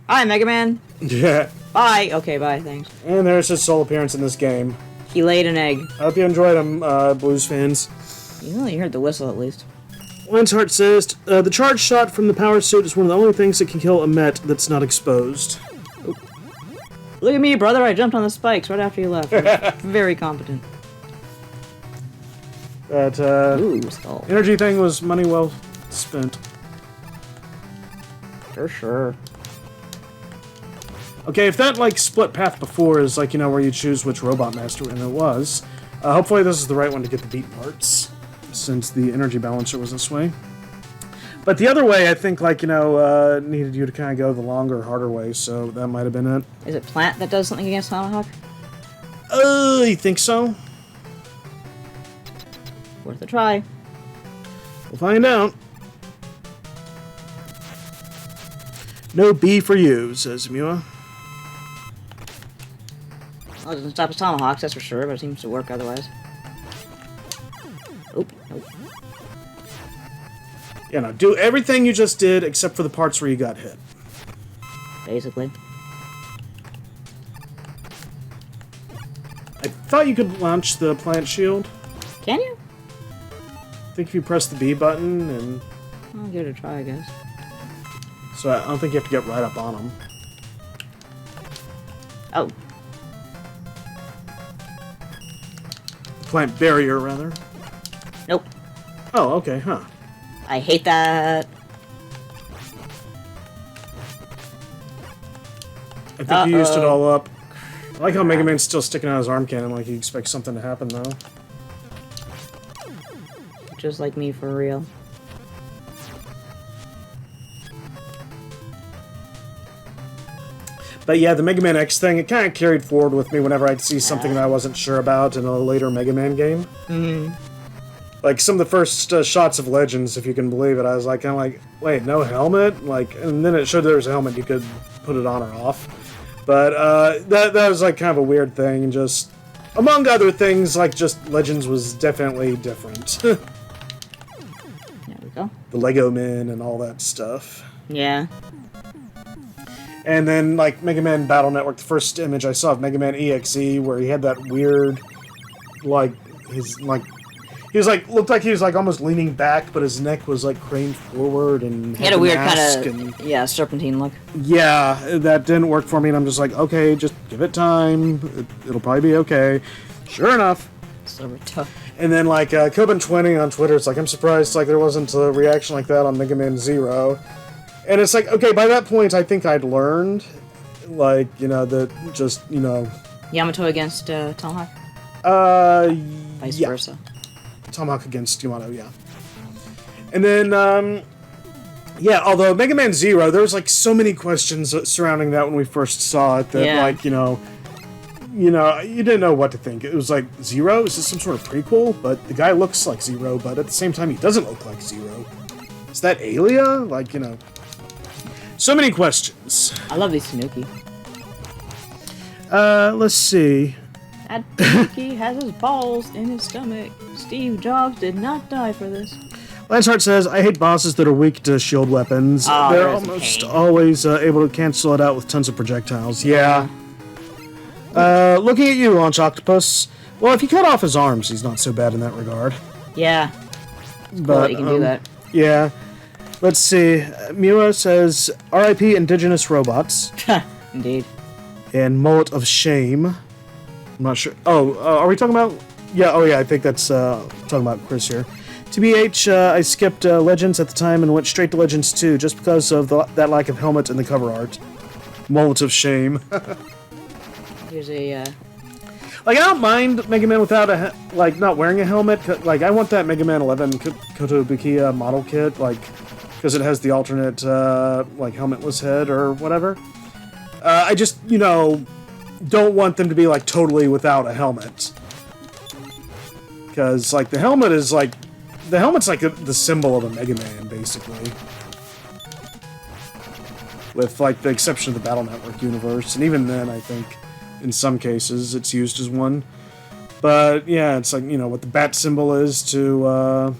Hi, Mega Man. Yeah. Bye. Okay, bye, thanks. And there's his sole appearance in this game. He laid an egg. I hope you enjoyed him, Blues fans. You heard the whistle at least. Lanshart says, the charge shot from the power suit is one of the only things that can kill a Met that's not exposed. Oop. Look at me, brother. I jumped on the spikes right after you left. Very competent. That, Ooh, skull. energy thing was money well spent. For sure. Okay, if that, like, split path before is, like, you know, where you choose which Robot Master, and it was, hopefully this is the right one to get the beat parts, since the energy balancer was this way. But the other way, I think, like, you know, needed you to kind of go the longer, harder way, so that might have been it. Is it Plant that does something against Tomahawk? You think so? Worth a try. We'll find out. No B for you, says Mua. Well, it doesn't stop his Tomahawks, that's for sure, but it seems to work otherwise. Oop, nope. Yeah, no, do everything you just did except for the parts where you got hit. Basically. I thought you could launch the plant shield. Can you? I think if you press the B button and... I'll give it a try, I guess. So I don't think you have to get right up on them. Oh. Plant barrier, rather. Nope. Oh, okay, huh. I hate that. I think you used it all up. I like how Mega Man's still sticking out his arm cannon like you expect something to happen, though. Just like me, for real. But yeah, the Mega Man X thing, it kind of carried forward with me whenever I'd see something that I wasn't sure about in a later Mega Man game. Mm-hmm. Like, some of the first shots of Legends, if you can believe it, I was like, kind of like, wait, no helmet? Like, and then it showed there was a helmet, you could put it on or off. But that was like kind of a weird thing, and just, among other things, like just Legends was definitely different. There we go. The Lego Men and all that stuff. Yeah. And then, like, Mega Man Battle Network, the first image I saw of Mega Man EXE, where he had that weird, like, his, like, he was, like, looked like he was, like, almost leaning back, but his neck was, like, craned forward, and He had a weird mask kind of, yeah, serpentine look. Yeah, that didn't work for me, and I'm just like, okay, just give it time, it'll probably be okay. Sure enough. So tough. And then, like, Coben20 on Twitter, it's like, I'm surprised, like, there wasn't a reaction like that on Mega Man Zero. And it's like, okay, by that point, I think I'd learned, like, you know, that just, you know... Yamato against Tomahawk? Vice versa. Tomahawk against Yamato, yeah. And then, yeah, although Mega Man Zero, there was, like, so many questions surrounding that when we first saw it that, like, you know, you didn't know what to think. It was like, Zero? Is this some sort of prequel? But the guy looks like Zero, but at the same time, he doesn't look like Zero. Is that Alia? Like, you know... So many questions. I love these Tanuki. Let's see. That Tanuki has his balls in his stomach. Steve Jobs did not die for this. Lanshart says, I hate bosses that are weak to shield weapons. Oh, They're almost always able to cancel it out with tons of projectiles. Yeah. Looking at you, Launch Octopus. Well, if you cut off his arms, he's not so bad in that regard. Yeah. But you can do that. Yeah. Let's see. Miwa says, R.I.P. Indigenous Robots. Indeed. And Mullet of Shame. I'm not sure. Oh, are we talking about... Yeah, oh yeah, I think that's talking about Chris here. TBH, I skipped Legends at the time and went straight to Legends 2 just because of that lack of helmet in the cover art. Mullet of Shame. Here's a... Like, I don't mind Mega Man without not wearing a helmet. Like, I want that Mega Man 11 Kotobukiya model kit, like, because it has the alternate, helmetless head or whatever. I just, don't want them to be, like, totally without a helmet. Because, like, the helmet's like the symbol of a Mega Man, basically. With, like, the exception of the Battle Network universe, and even then, I think... In some cases, it's used as one. But, yeah, it's like, what the bat symbol is to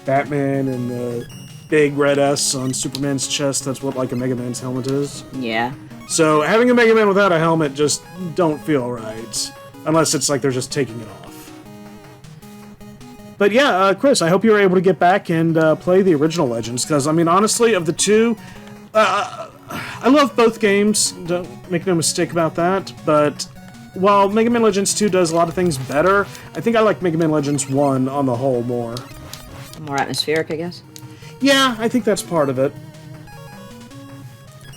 Batman and the big red S on Superman's chest. That's what, like, a Mega Man's helmet is. Yeah. So, having a Mega Man without a helmet just don't feel right. Unless it's like they're just taking it off. But, yeah, Chris, I hope you were able to get back and play the original Legends. Because, I mean, honestly, of the two... I love both games, don't make no mistake about that, but while Mega Man Legends 2 does a lot of things better, I think I like Mega Man Legends 1 on the whole more. More atmospheric, I guess? Yeah, I think that's part of it.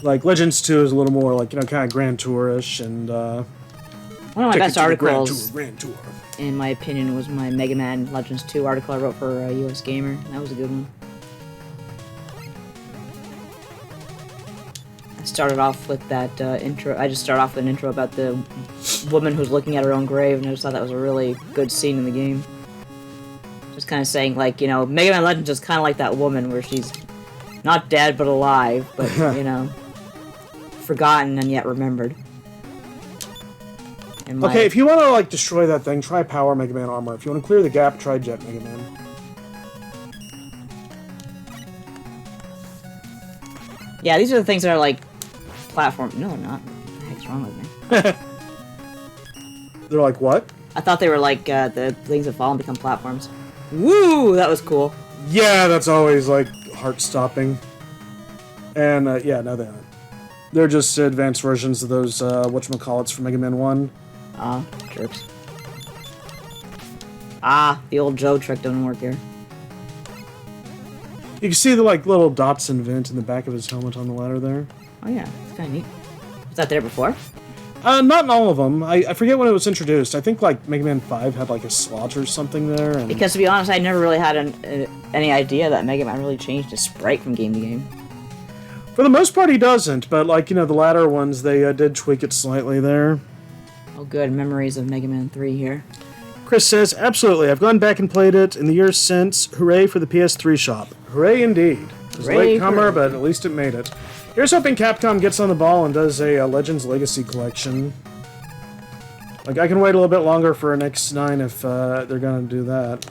Like, Legends 2 is a little more, like, kind of Grand Tour-ish, and, one of my best articles, Grand Tour. In my opinion, was my Mega Man Legends 2 article I wrote for US Gamer. That was a good one. Started off with that intro. I just started off with an intro about the woman who's looking at her own grave, and I just thought that was a really good scene in the game. Just kind of saying, like, Mega Man Legends is kind of like that woman where she's not dead but alive, but, forgotten and yet remembered. Okay, if you want to, like, destroy that thing, try Power Mega Man Armor. If you want to clear the gap, try Jet Mega Man. Yeah, these are the things that are, like, platform. No, they're not. What the heck's wrong with me? They're like what? I thought they were like the things that fall and become platforms. Woo! That was cool. Yeah, that's always like heart-stopping. And yeah, no, they aren't. They're just advanced versions of those whatchamacallits from Mega Man 1. Jerks. The old Joe trick doesn't work here. You can see the like little Dotson vent in the back of his helmet on the ladder there. Oh yeah, it's kind of neat. Was that there before? Not in all of them. I forget when it was introduced. I think like Mega Man 5 had like a slot or something there. And... Because to be honest, I never really had any idea that Mega Man really changed his sprite from game to game. For the most part, he doesn't. But like the latter ones, they did tweak it slightly there. Oh, good memories of Mega Man 3 here. Chris says, absolutely. I've gone back and played it in the years since. Hooray for the PS3 shop. Hooray indeed. It was a latecomer, but at least it made it. Here's hoping Capcom gets on the ball and does a Legends Legacy collection. Like, I can wait a little bit longer for an X9 if they're gonna do that.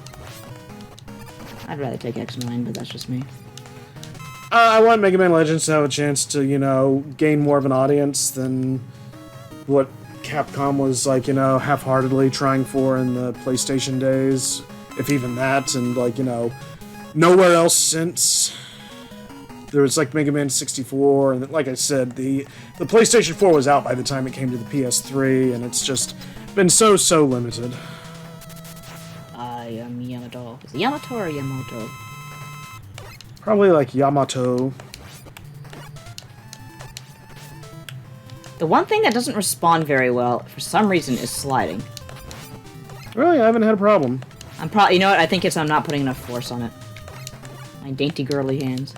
I'd rather take X9, but that's just me. I want Mega Man Legends to have a chance to, gain more of an audience than what Capcom was, like, half-heartedly trying for in the PlayStation days. If even that, and, like, nowhere else since. There was, like, Mega Man 64, and like I said, the PlayStation 4 was out by the time it came to the PS3, and it's just been so limited. I am Yamato. Is it Yamato or Yamato? Probably, like, Yamato. The one thing that doesn't respond very well, for some reason, is sliding. Really? I haven't had a problem. I'm probably, you know what, I think it's I'm not putting enough force on it. My dainty girly hands.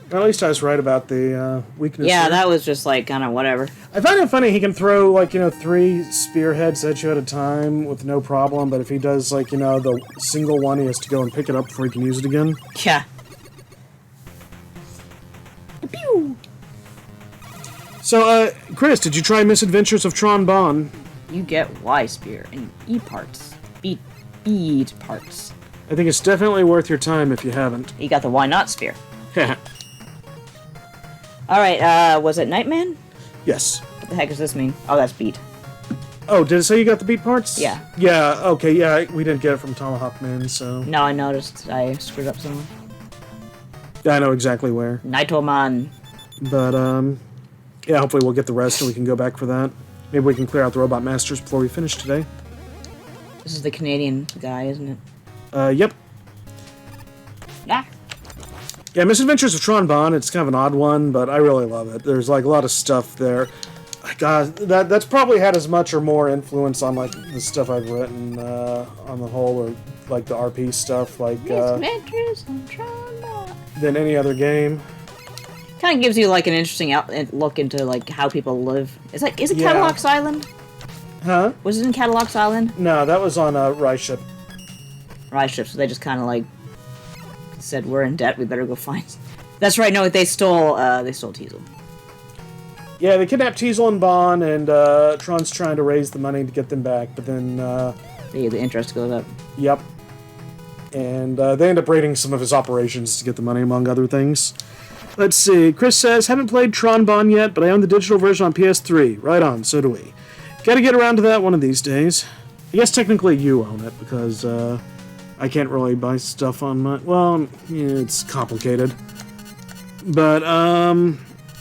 At least I was right about the weakness. Yeah, there. that was just like kind of whatever. I find it funny he can throw like 3 spearheads at you at a time with no problem, but if he does like the single one, he has to go and pick it up before he can use it again. Yeah. Pew! So, Chris, did you try Misadventures of Tron Bonne? You get Y spear and E parts, bead parts. I think it's definitely worth your time if you haven't. You got the why not spear. Alright, was it Nightman? Yes. The What the heck does this mean? Oh, that's beat. Oh, did it say you got the beat parts? Yeah. Yeah, okay, yeah, we didn't get it from Tomahawk Man, so... No, I noticed. I screwed up somewhere. I know exactly where. Naitoman. But, yeah, hopefully we'll get the rest and we can go back for that. Maybe we can clear out the Robot Masters before we finish today. This is the Canadian guy, isn't it? Yep. Yeah. Yeah, Misadventures of Tron Bonne, it's kind of an odd one, but I really love it. There's, like, a lot of stuff there. God, that's probably had as much or more influence on, like, the stuff I've written, on the whole, or, like, the RP stuff, like, Misadventures of Tron Bonne. than any other game. Kind of gives you, like, an interesting look into, like, how people live. Is it Cadillac Island? Huh? Was it in Cadillac Island? No, that was on, Rise Ship. Rise Ship, so they just kind of, like, said, we're in debt, we better go find... That's right, no, they stole Teasel. Yeah, they kidnapped Teasel and Bonne, and Tron's trying to raise the money to get them back, but then, The interest goes up. Yep. And they end up raiding some of his operations to get the money, among other things. Let's see, Chris says, haven't played Tron Bonne yet, but I own the digital version on PS3. Right on, so do we. Gotta get around to that one of these days. I guess technically you own it, because, I can't really buy stuff on my... Well, yeah, it's complicated. But,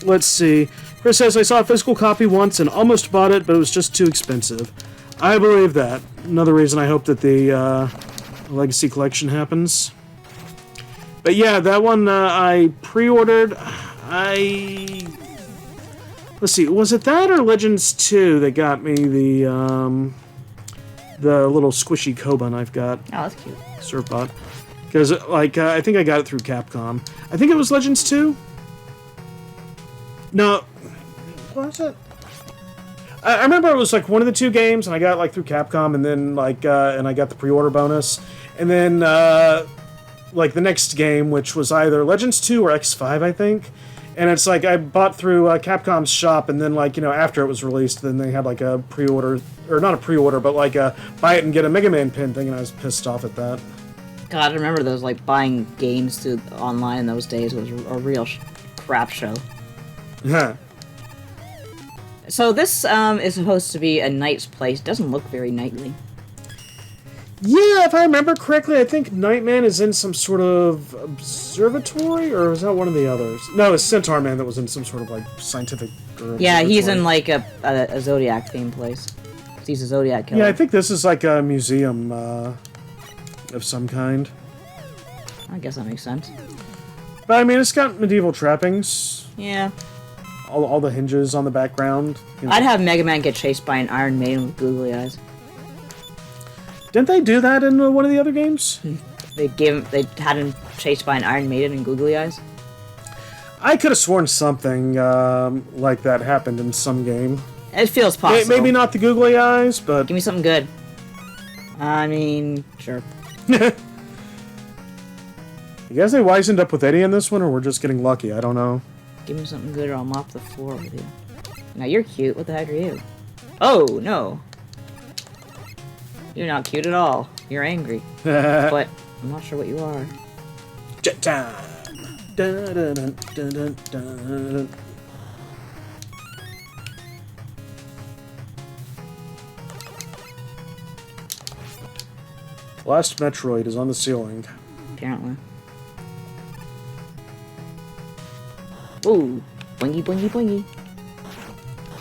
let's see. Chris says, I saw a physical copy once and almost bought it, but it was just too expensive. I believe that. Another reason I hope that the Legacy Collection happens. But yeah, that one I pre-ordered. Let's see, was it that or Legends 2 that got me the little squishy Koban I've got? Oh, that's cute. Surfbot. Because, like, I think I got it through Capcom. I think it was Legends 2? No. What was it? I remember it was, like, one of the two games, and I got it, like, through Capcom, and then, like, and I got the pre-order bonus. And then, like, the next game, which was either Legends 2 or X5, I think. And it's like, I bought through Capcom's shop, and then, like, you know, after it was released, then they had, like, a pre-order, or not a pre-order, but, like, a buy it and get a Mega Man pin thing, and I was pissed off at that. God, I remember those, like, buying games online in those days was a real crap show. Yeah. So this is supposed to be a knight's place. Doesn't look very knightly. Yeah, if I remember correctly, I think Nightman is in some sort of observatory, or is that one of the others? No, it's Centaur Man that was in some sort of, like, scientific... Yeah, he's in, like, a Zodiac-themed place. He's a Zodiac killer. Yeah, I think this is, like, a museum of some kind. I guess that makes sense. But, I mean, it's got medieval trappings. Yeah. All the hinges on the background. You know. I'd have Mega Man get chased by an Iron Maiden with googly eyes. Didn't they do that in one of the other games? They had him chased by an Iron Maiden and googly eyes. I could have sworn something like that happened in some game. It feels possible. Maybe not the googly eyes, but... Give me something good. I mean, sure. You guys they wisened up with Eddie in this one, or we're just getting lucky? I don't know. Give me something good or I'll mop the floor with you. Now you're cute. What the heck are you? Oh, no. You're not cute at all. You're angry. But I'm not sure what you are. Jet time! Dun, dun, dun, dun, dun, dun. Last Metroid is on the ceiling. Apparently. Ooh. Boingy, boingy, boingy.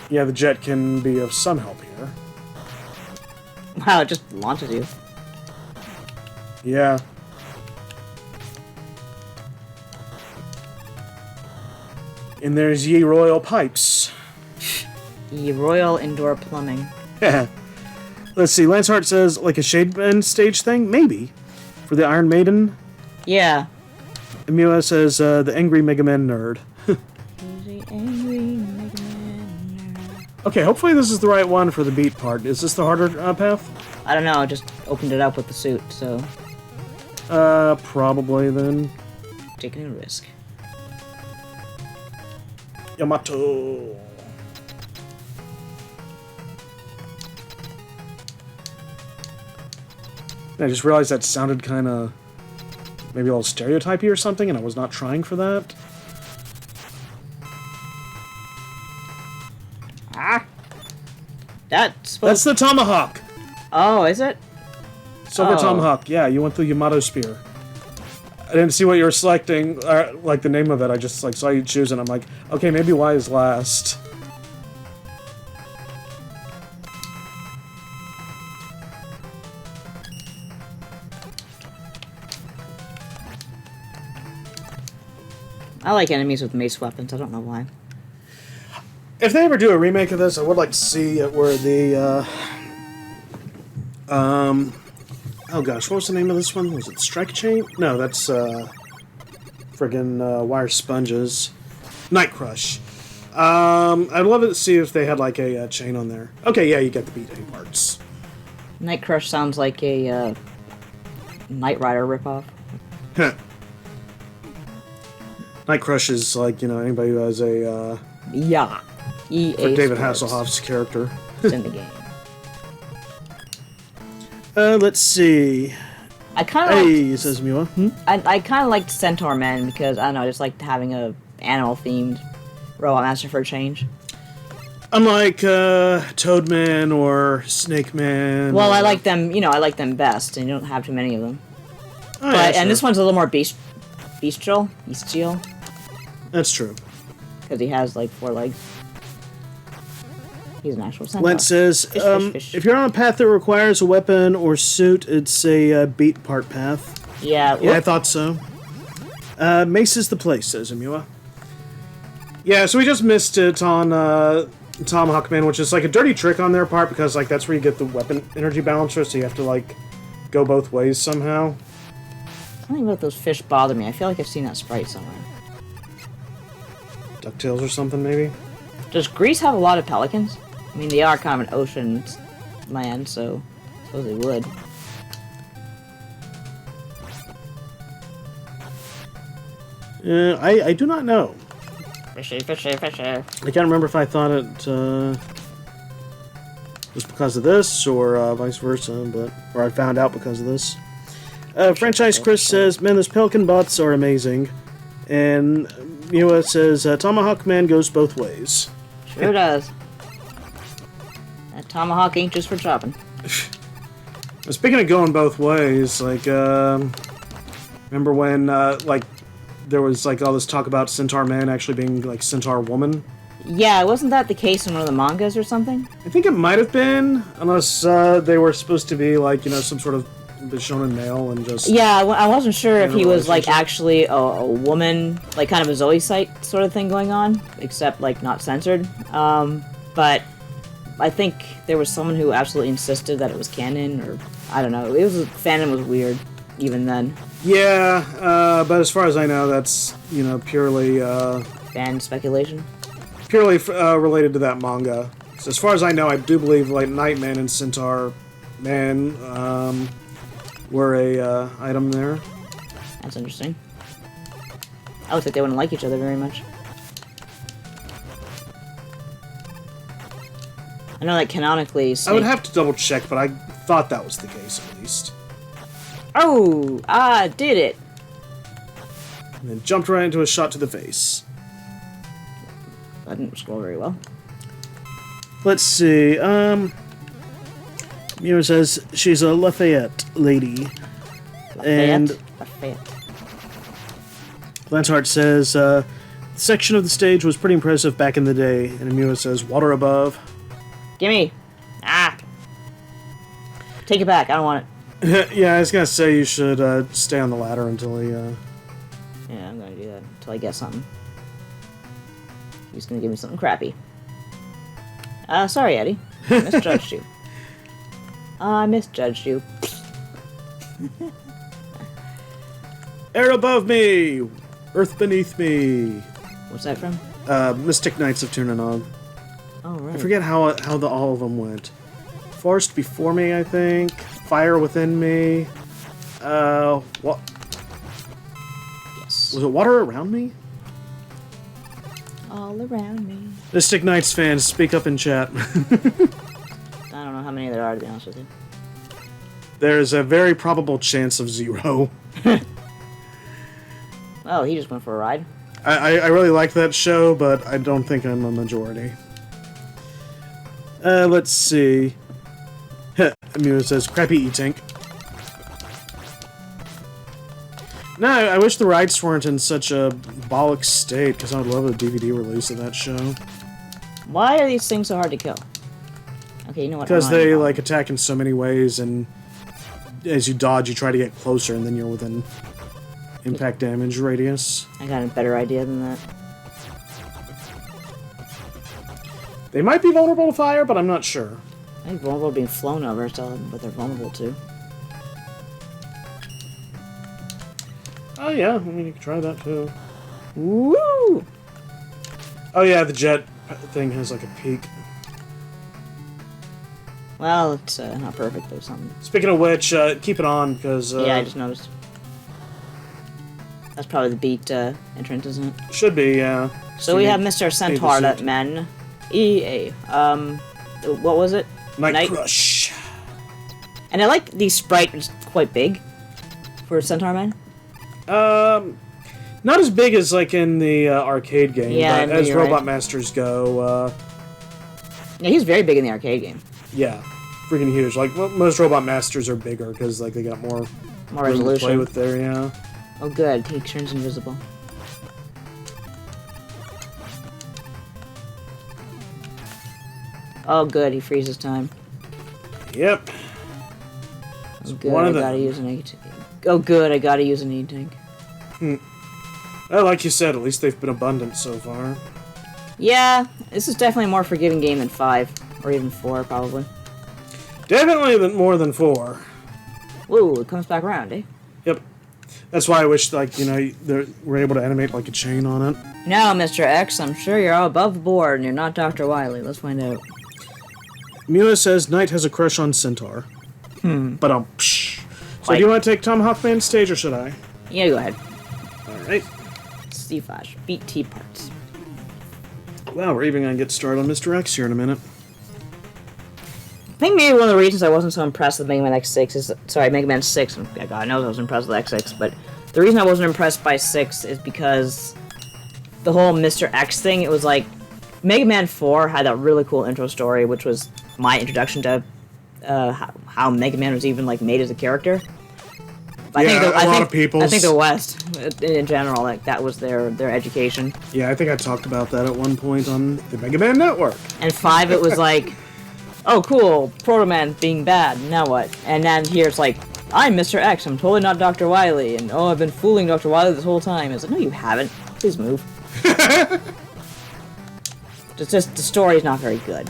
Yeah, the jet can be of some help here. Wow, it just launches you. Yeah. And there's Ye Royal Pipes. Ye Royal Indoor Plumbing. Let's see, Lancehart says, like a Shadebend stage thing? Maybe. For the Iron Maiden. Yeah. Emua says, the Angry Mega Man Nerd. He's the angry Mega Man nerd. Okay, hopefully this is the right one for the beat part. Is this the harder path? I don't know, I just opened it up with the suit, so... Probably then. Taking a risk. Yamato. I just realized that sounded kind of maybe a little stereotypy or something, and I was not trying for that. Ah! That's the tomahawk. Oh, is it? Silver tomahawk. Yeah, you went through Yamato spear. I didn't see what you were selecting, like the name of it. I just like saw you choose, and I'm like, okay, maybe Y is last. I like enemies with mace weapons. I don't know why. If they ever do a remake of this, I would like to see it where the oh gosh, what was the name of this one? Was it Strike Chain? No, that's friggin' wire sponges. Night Crush. I'd love to see if they had like a chain on there. Okay, yeah, you get the beating parts. Night Crush sounds like a Knight Rider ripoff. Night Crush is like, you know, anybody who has a Yeah. EA for David Sports. Hasselhoff's character. It's in the game. Let's see. I kind of Hey, says Miwa. I kind of liked Centaur Man because, I don't know, I just liked having a animal-themed Robot Master for a change. Unlike Toadman or Snake Man. Well, or... I like them, you know, I like them best, and you don't have too many of them. Oh, But, yeah, and sure. this one's a little more bestial, That's true. because he has, like, 4 legs. He's an actual centaur. Lent says, Fish. if you're on a path that requires a weapon or suit, it's a beat part path. Yeah, Yeah, I thought so. Mace is the place, says Amua. Yeah, so we just missed it on Tomahawk Man, which is like a dirty trick on their part, because like that's where you get the weapon energy balancer, so you have to like go both ways somehow. something about those fish bother me. I feel like I've seen that sprite somewhere. DuckTales or something, maybe? Does Greece have a lot of pelicans? I mean, they are kind of an ocean land, so I suppose they would. I do not know. Fishy, fishy, fishy. I can't remember if I thought it was because of this or vice versa, but or I found out because of this. Franchise Chris says, "Man, those pelican bots are amazing," and Miwa says, "Tomahawk Man goes both ways." Sure does. That tomahawk ain't just for chopping. Speaking of going both ways, like remember when like there was like all this talk about Centaur Man actually being like Centaur Woman? Yeah, wasn't that the case in one of the mangas or something? I think it might have been, unless they were supposed to be like, you know, some sort of shonen male and just... Yeah, I wasn't sure if In a he was like relationship? actually a woman, like kind of a Zoe site sort of thing going on, except like not censored. But I think there was someone who absolutely insisted that it was canon, or I don't know. Fandom was weird even then. Yeah, but as far as I know, that's, you know, purely Fan speculation. related to that manga. So as far as I know, I do believe like Nightman and Centaur Man were a item there. That's interesting. I would think they wouldn't like each other very much. I know that canonically... I would have to double check, but I thought that was the case at least. Oh! I did it! And then jumped right into a shot to the face. I didn't scroll very well. Let's see, Mira says she's a Lafayette lady. And Lafayette. Lancehart says, the section of the stage was pretty impressive back in the day. And Amira says, water above. Gimme! Ah! Take it back, I don't want it. Yeah, I was gonna say you should stay on the ladder until he, Yeah, I'm gonna do that until I get something. He's gonna give me something crappy. Sorry, Eddie. I misjudged you. I misjudged you. Air above me! Earth beneath me! What's that from? Mystic Knights of Tunanon. Oh, right. I forget how all of them went. Forest before me, I think. Fire within me. What? Yes. Was it water around me? All around me. Mystic Knights fans, speak up in chat. I don't know how many there are, to be honest with you. There's a very probable chance of 0. Oh, he just went for a ride. I really like that show, but I don't think I'm a majority. Let's see. Amira says, crappy E-Tank. No, I wish the rights weren't in such a bollock state, because I would love a DVD release of that show. Why are these things so hard to kill? Okay, you know what? Because they, like, attack in so many ways, and as you dodge, you try to get closer, and then you're within impact damage radius. I got a better idea than that. They might be vulnerable to fire, but I'm not sure. I think vulnerable to being flown over, so but they're vulnerable to. Oh yeah, I mean you could try that too. Woo! Oh yeah, the jet thing has like a peak. Well, it's not perfect, but something. Speaking of which, keep it on because yeah, I just noticed. That's probably the beat entrance, isn't it? Should be, yeah. So we have Mr. Centaur that men. EA. What was it? Night Crush. And I like the sprite is quite big for Centaur Man. Not as big as like in the arcade game, yeah, but as Robot right. Masters go, yeah, he's very big in the arcade game. Yeah, freaking huge. Like most Robot Masters are bigger because like they got more resolution to play with there. Yeah. Oh, good. He turns invisible. Oh, good. He freezes time. Yep. Oh, good. I gotta use an E-Tank. Oh, good. I gotta use an E-Tank. Well, like you said, at least they've been abundant so far. Yeah, this is definitely a more forgiving game than 5. Or even 4, probably. Definitely more than 4. Woo, it comes back around, eh? Yep. That's why I wish, like, you know, they were able to animate, like, a chain on it. Now, Mr. X, I'm sure you're all above board and you're not Dr. Wily. Let's find out. Mila says Knight has a crush on Centaur. But psh. So Like, do you want to take Tomahawk Man stage, or should I? Yeah, go ahead. Alright. C5. Beat T parts. Well, we're even going to get started on Mr. X here in a minute. I think maybe one of the reasons I wasn't so impressed with Mega Man X6 is... Sorry, Mega Man 6. God knows I was impressed with X6, but the reason I wasn't impressed by 6 is because the whole Mr. X thing, it was like... Mega Man 4 had that really cool intro story, which was my introduction to how Mega Man was even, like, made as a character. But I think the West, in general, like, that was their education. Yeah, I think I talked about that at one point on the Mega Man Network. And 5, it was like... Oh, cool, Proto Man being bad, now what? And then here it's like, I'm Mr. X, I'm totally not Dr. Wily, and oh, I've been fooling Dr. Wily this whole time. It's like, no, you haven't. Please move. It's just, the story's not very good.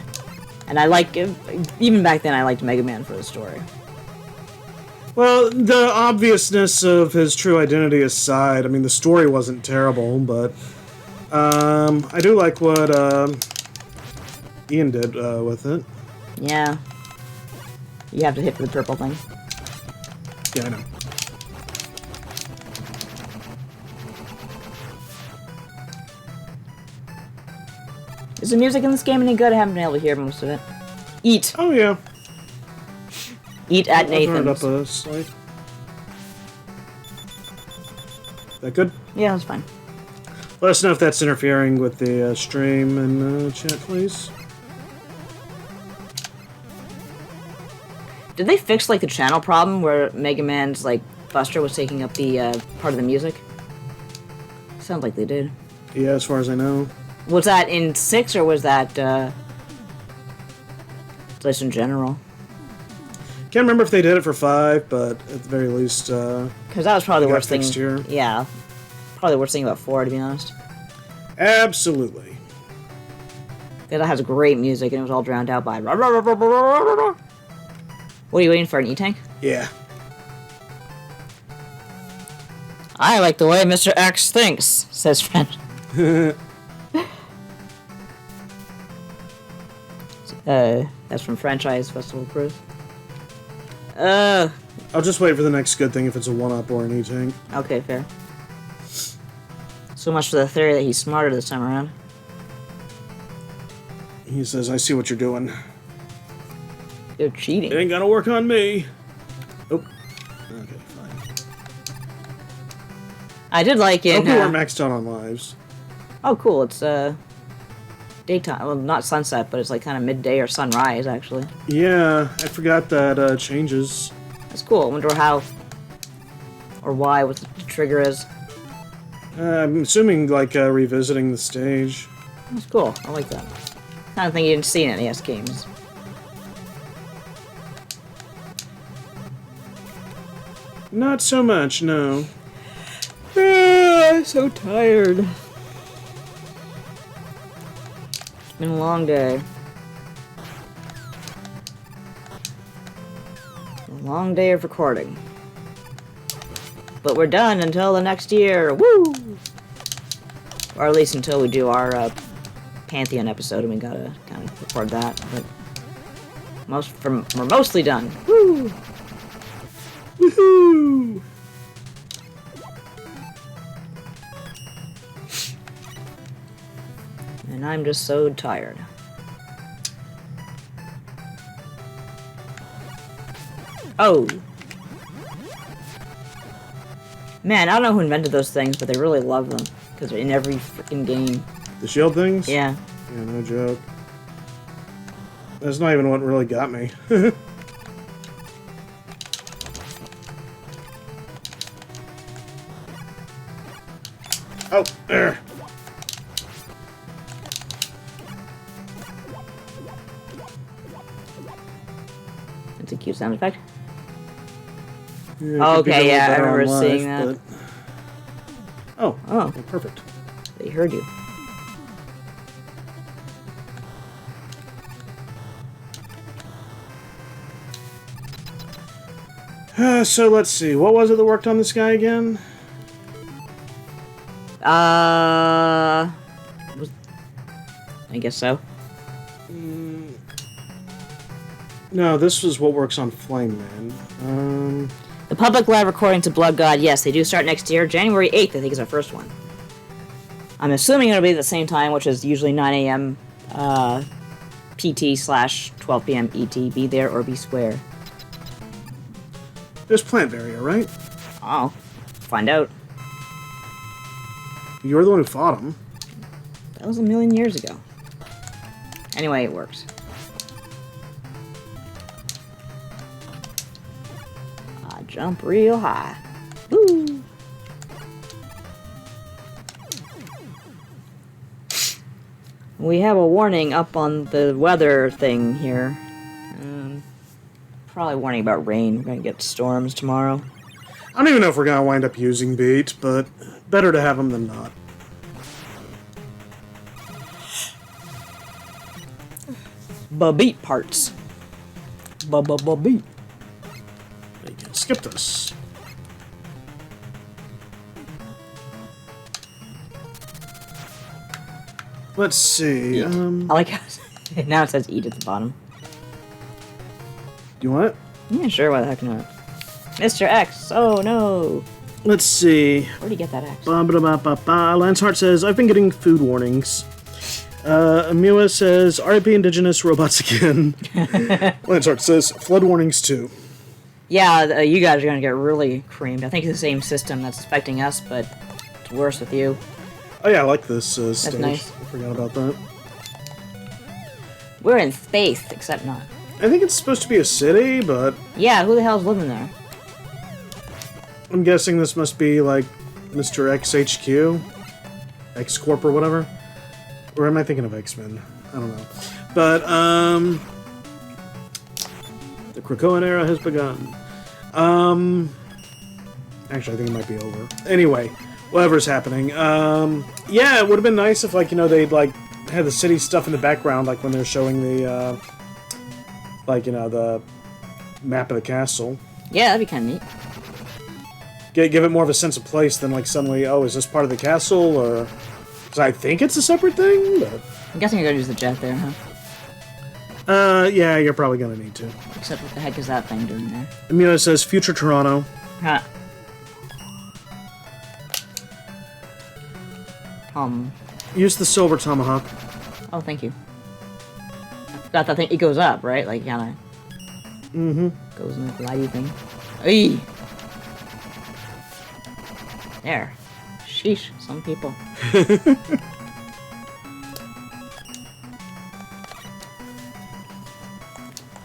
And I like, even back then, I liked Mega Man for the story. Well, the obviousness of his true identity aside, I mean, the story wasn't terrible, but I do like what Ian did with it. Yeah. You have to hit for the purple thing. Yeah, I know. Is the music in this game any good? I haven't been able to hear most of it. Eat. Oh, yeah. Eat at I'll turn it up Nathan's. a slight. That good? Yeah, that's fine. Let us know if that's interfering with the stream and chat, please. Did they fix, like, the channel problem where Mega Man's, like, Buster was taking up the part of the music? Sounds like they did. Yeah, as far as I know. Was that in 6 or was that just in general? Can't remember if they did it for 5, but at the very least, because that was probably the worst thing. Here. Yeah, probably the worst thing about 4, to be honest. Absolutely. Because that has great music and it was all drowned out by. What are you waiting for? An E-Tank? Yeah. I like the way Mr. X thinks, says French. That's from Franchise Festival Cruise. I'll just wait for the next good thing if it's a 1-up or an E-Tank. Okay, fair. So much for the theory that he's smarter this time around. He says, I see what you're doing. You're cheating. It ain't gonna work on me. Oh. Okay, fine. I did like it. Oh, cool, we're maxed out on lives. Oh, cool. It's, daytime. Well, not sunset, but it's like kind of midday or sunrise, actually. Yeah, I forgot that changes. That's cool. I wonder how or why, what the trigger is. I'm assuming, like, revisiting the stage. That's cool. I like that. Kind of thing you didn't see in NES games. Not so much, no. I'm so tired. It's been a long day. A long day of recording. But we're done until the next year. Woo! Or at least until we do our Pantheon episode, and we gotta kind of record that. But we're mostly done. Woo! Woohoo! And I'm just so tired. Oh! Man, I don't know who invented those things, but they really love them. Because they're in every freaking game. The shield things? Yeah. Yeah, no joke. That's not even what really got me. Oh, there. It's a cute sound effect. Yeah, Oh, could be okay, a little yeah, I better on remember live, seeing that. but- Oh, Oh, well, perfect. they heard you. So let's see. What was it that worked on this guy again? I guess so. No, this was what works on Flame Man. The public live recording to Blood God, yes, they do start next year. January 8th, I think, is our first one. I'm assuming it'll be at the same time, which is usually 9 a.m. PT/12 p.m. ET. Be there or be square. There's Plant Barrier, right? Oh, find out. You're the one who fought him. That was a million years ago. Anyway, it works. I jump real high. Woo! We have a warning up on the weather thing here. Probably warning about rain. We're gonna get storms tomorrow. I don't even know if we're gonna wind up using Beat, but better to have him than not. Beat parts. Beat. You can skip this. Let's see. I like how now it says eat at the bottom. Do you want it? Yeah, sure, why the heck not? Mr. X, oh no! Let's see. Where'd he get that X? Lance Hart says, I've been getting food warnings. Amua says, RIP Indigenous Robots again. Lance Hart says, flood warnings too. Yeah, you guys are gonna get really creamed. I think it's the same system that's affecting us, but it's worse with you. Oh yeah, I like this stage. nice. I forgot about that. We're in space, except not. I think it's supposed to be a city, but Yeah, who the hell's living there? I'm guessing this must be like Mr. X HQ? X Corp or whatever? Or am I thinking of X-Men? I don't know. But, the Krakoan era has begun. Actually, I think it might be over. Anyway, whatever's happening. Yeah, it would have been nice if, like, you know, they'd, like, had the city stuff in the background, like when they're showing the, like, you know, the map of the castle. Yeah, that'd be kind of neat. Give it more of a sense of place than, like, suddenly, oh, is this part of the castle, or... Because I think it's a separate thing, but... I'm guessing you're gonna use the jet there, huh? Yeah, you're probably gonna need to. Except what the heck is that thing doing there? Amina says, future Toronto. Huh. Use the silver tomahawk. Oh, thank you. I forgot that thing, it goes up, right? Like, kinda... Goes in the glidey thing. Hey! There. Sheesh, some people.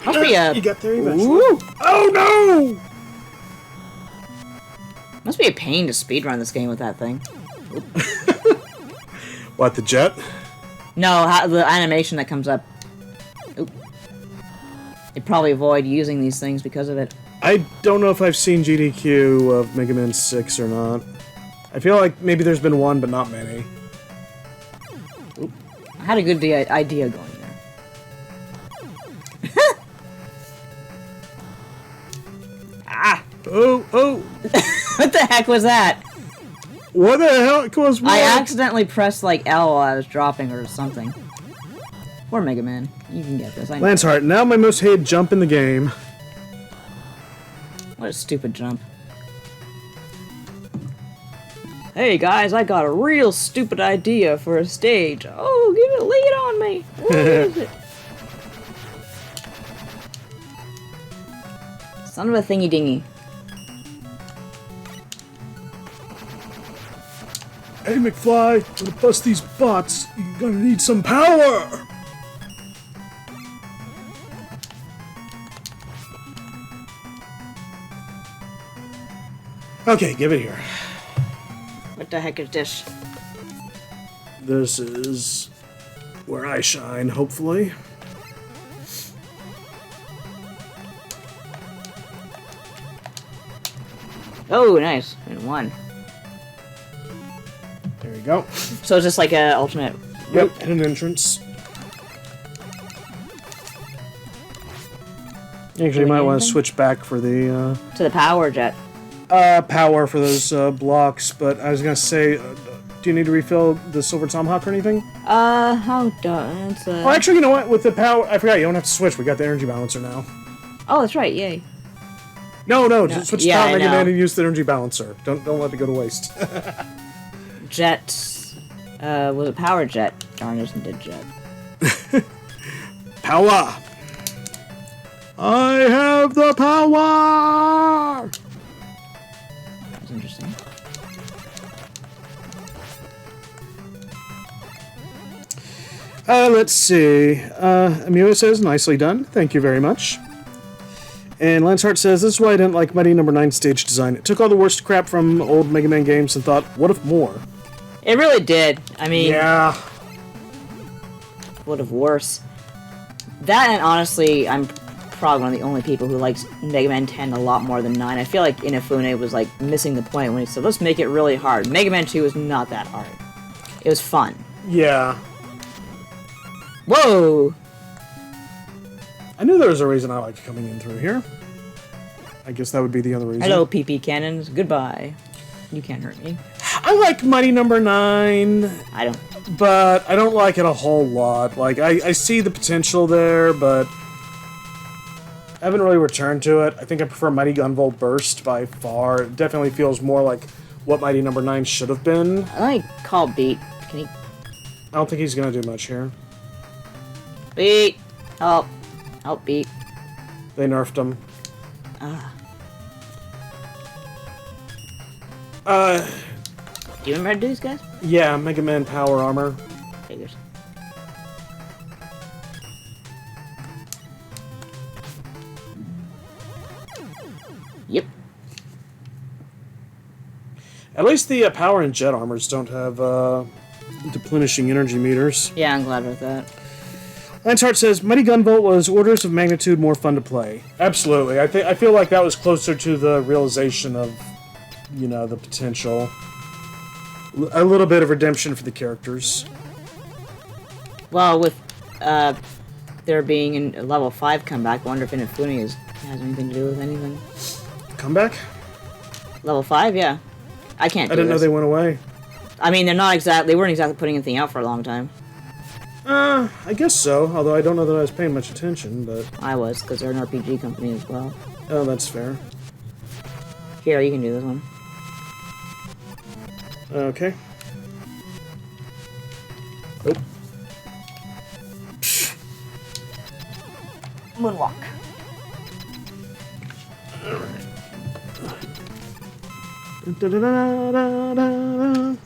Must be a... You got there eventually. Ooh. Oh no! Must be a pain to speedrun this game with that thing. What, the jet? No, the animation that comes up. Oop. They probably avoid using these things because of it. I don't know if I've seen GDQ of Mega Man 6 or not. I feel like maybe there's been one, but not many. Oop. I had a good idea going there. Ah! Oh, oh! What the heck was that? What the hell was wrong? I accidentally pressed like L while I was dropping or something. Poor Mega Man. You can get this. I know. Lancehart, now my most hated jump in the game. What a stupid jump. Hey guys, I got a real stupid idea for a stage. Oh, give it, lay it on me. What is it? Son of a thingy dingy. Hey McFly, to bust these bots, you're gonna need some power! Okay, give it here. What the heck is this? This is where I shine, hopefully. Oh, nice. And one. There you go. So it's just like a ultimate. Yep, and an entrance. Actually, you might want to switch back for the, To the power jet. power for those, blocks, but I was gonna say, do you need to refill the Silver Tomahawk or anything? How does Oh, actually, you know what? With the power, I forgot, you don't have to switch. We got the energy balancer now. Oh, that's right, yay. No, just switch yeah, to I Mega know. Man and use the energy balancer. Don't let it go to waste. Jet. Was it power jet? Darn, isn't it jet? Power! I have the power! That's interesting. Let's see. Amelia says, nicely done. Thank you very much. And Lancehart says, this is why I didn't like Mighty Number 9 stage design. It took all the worst crap from old Mega Man games and thought, what if more? It really did. I mean, Yeah. what if worse? That, and honestly, I'm probably one of the only people who likes Mega Man 10 a lot more than 9. I feel like Inafune was like missing the point when he said, let's make it really hard. Mega Man 2 was not that hard. It was fun. Yeah. Whoa! I knew there was a reason I liked coming in through here. I guess that would be the other reason. Hello, PP cannons. Goodbye. You can't hurt me. I like Mighty Number 9. I don't. But I don't like it a whole lot. Like, I see the potential there, but I haven't really returned to it. I think I prefer Mighty Gunvolt Burst by far. It definitely feels more like what Mighty Number 9 should have been. I like call Beat. Can he... I don't think he's gonna do much here. Beat! Help. Help, Beat. They nerfed him. Do you remember how to do these guys? Yeah, Mega Man Power Armor. Figures. Yep. At least the Power and Jet Armors don't have, deplenishing energy meters. Yeah, I'm glad with that. Lancehart says, Mighty Gunvolt was orders of magnitude more fun to play. Absolutely. I feel like that was closer to the realization of, you know, the potential. A little bit of redemption for the characters. Well, with there being a level 5 comeback, I wonder if Inafune has anything to do with anything. Comeback? Level 5, yeah. I can't do I didn't know this. they went away. I mean, they weren't exactly putting anything out for a long time. I guess so, although I don't know that I was paying much attention, but... I was, because they're an RPG company as well. Oh, that's fair. Here, you can do this one. Okay. Oop. Moonwalk. Da-da-da-da-da-da.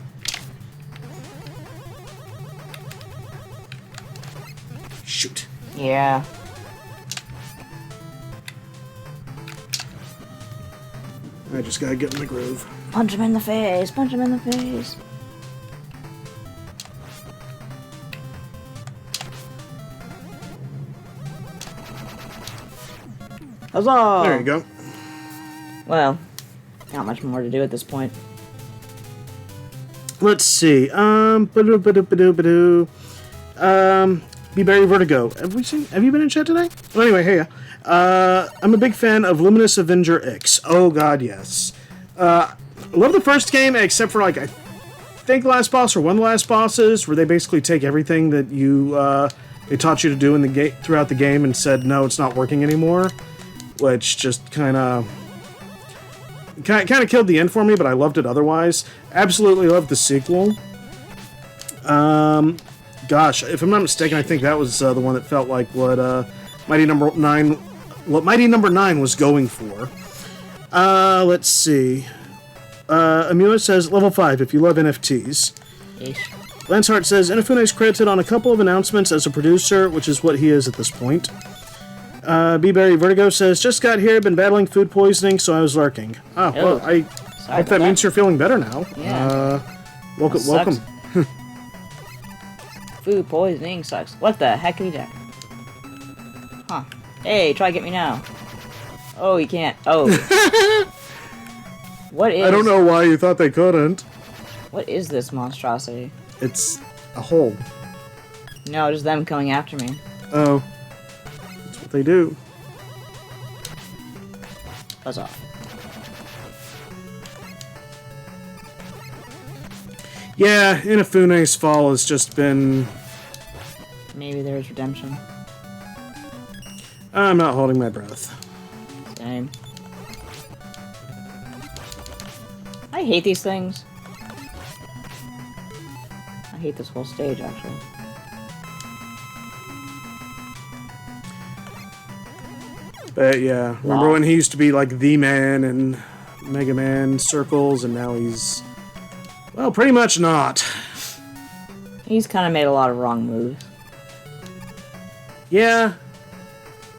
Shoot. Yeah. I just gotta get in the groove. Punch him in the face! Punch him in the face! Huzzah! There you go. Well, not much more to do at this point. Let's see. B-Berry Vertigo. Have you been in chat today? Well, anyway, hey. I'm a big fan of Luminous Avenger X. Oh god, yes. I love the first game, except for, like, I think the last boss, or one of the last bosses, where they basically take everything that they taught you to do in the throughout the game and said, no, it's not working anymore. Which just kind of killed the end for me, but I loved it otherwise. Absolutely loved the sequel. Gosh, if I'm not mistaken, I think that was the one that felt like what Mighty Number 9 was going for. Let's see. Amua says, level 5 if you love NFTs. Ish. Lancehart says, Inafune is credited on a couple of announcements as a producer, which is what he is at this point. B-Berry Vertigo says, just got here, been battling food poisoning, so I was lurking. Ah, well, I hope that means you're feeling better now. Yeah. Welcome. Food poisoning sucks. What the heck are you doing? Huh. Hey, try to get me now. Oh, you can't. Oh. What is... I don't know why you thought they couldn't. What is this monstrosity? It's a hole. No, just them coming after me. Oh. That's what they do. Buzz off. Yeah, Inafune's fall has just been... Maybe there's redemption. I'm not holding my breath. Same. I hate these things. I hate this whole stage, actually. But yeah, remember when he used to be like the man in Mega Man circles, and now he's... well, pretty much not. He's kind of made a lot of wrong moves. Yeah.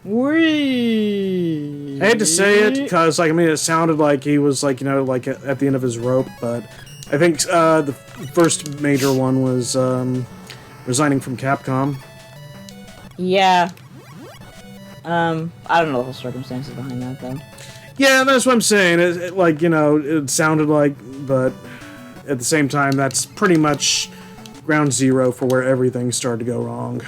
Whee! I hate to say it, because, like, I mean, it sounded like he was, like, you know, like, at the end of his rope, but I think the first major one was resigning from Capcom. Yeah. I don't know the whole circumstances behind that, though. Yeah, that's what I'm saying. It, like, you know, it sounded like, but at the same time, that's pretty much ground zero for where everything started to go wrong.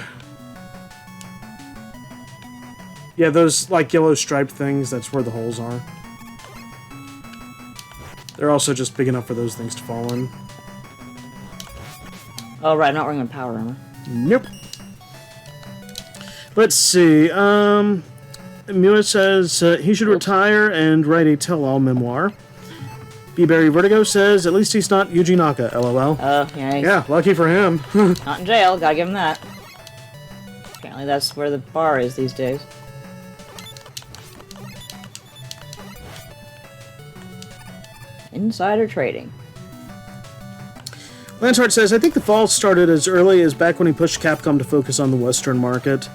Yeah, those, like, yellow striped things, that's where the holes are. They're also just big enough for those things to fall in. Oh, right, I'm not wearing a power armor. Nope. Let's see, Mua says he should retire and write a tell-all memoir. B-Berry Vertigo says, at least he's not Yuji Naka, lol. Oh, yeah. Yeah, lucky for him. Not in jail, gotta give him that. Apparently that's where the bar is these days. Insider trading. Lancehart says, I think the fall started as early as back when he pushed Capcom to focus on the Western market.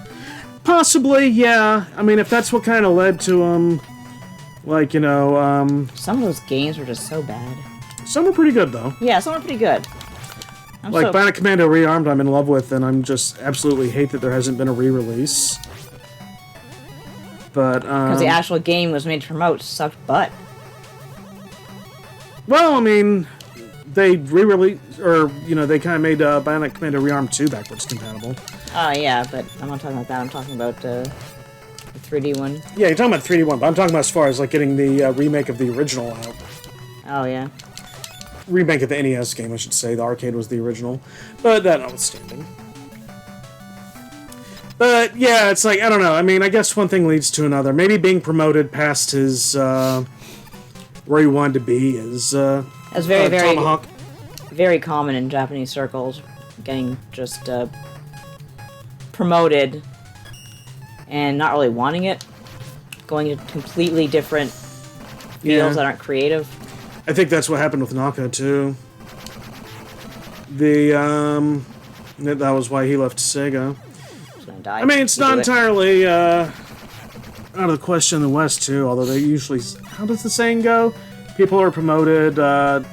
Possibly, yeah. I mean, if that's what kind of led to, like, you know, Some of those games were just so bad. some were pretty good, though. Yeah, some were pretty good. Like, Bionic Commando Rearmed, I'm in love with, and I'm just absolutely hate that there hasn't been a re-release. But, because the actual game was made to promote sucked butt. well, I mean, they re-released, or, you know, they kind of made Bionic Commando Rearmed 2 backwards compatible. Oh, yeah, but I'm not talking about that. I'm talking about the 3D one. Yeah, you're talking about 3D one, but I'm talking about as far as, like, getting the remake of the original out. Oh, yeah. Remake of the NES game, I should say. The arcade was the original. But that notwithstanding. But, yeah, it's like, I don't know. I mean, I guess one thing leads to another. Maybe being promoted past his, where he wanted to be is, That's very, very, Tomahawk. very common in Japanese circles. Getting just, promoted and not really wanting it. Going to completely different fields that aren't creative. I think that's what happened with Naka, too. That was why he left Sega. Die. I mean, it's not entirely out of the question in the West, too, although they usually... How does the saying go? people are promoted to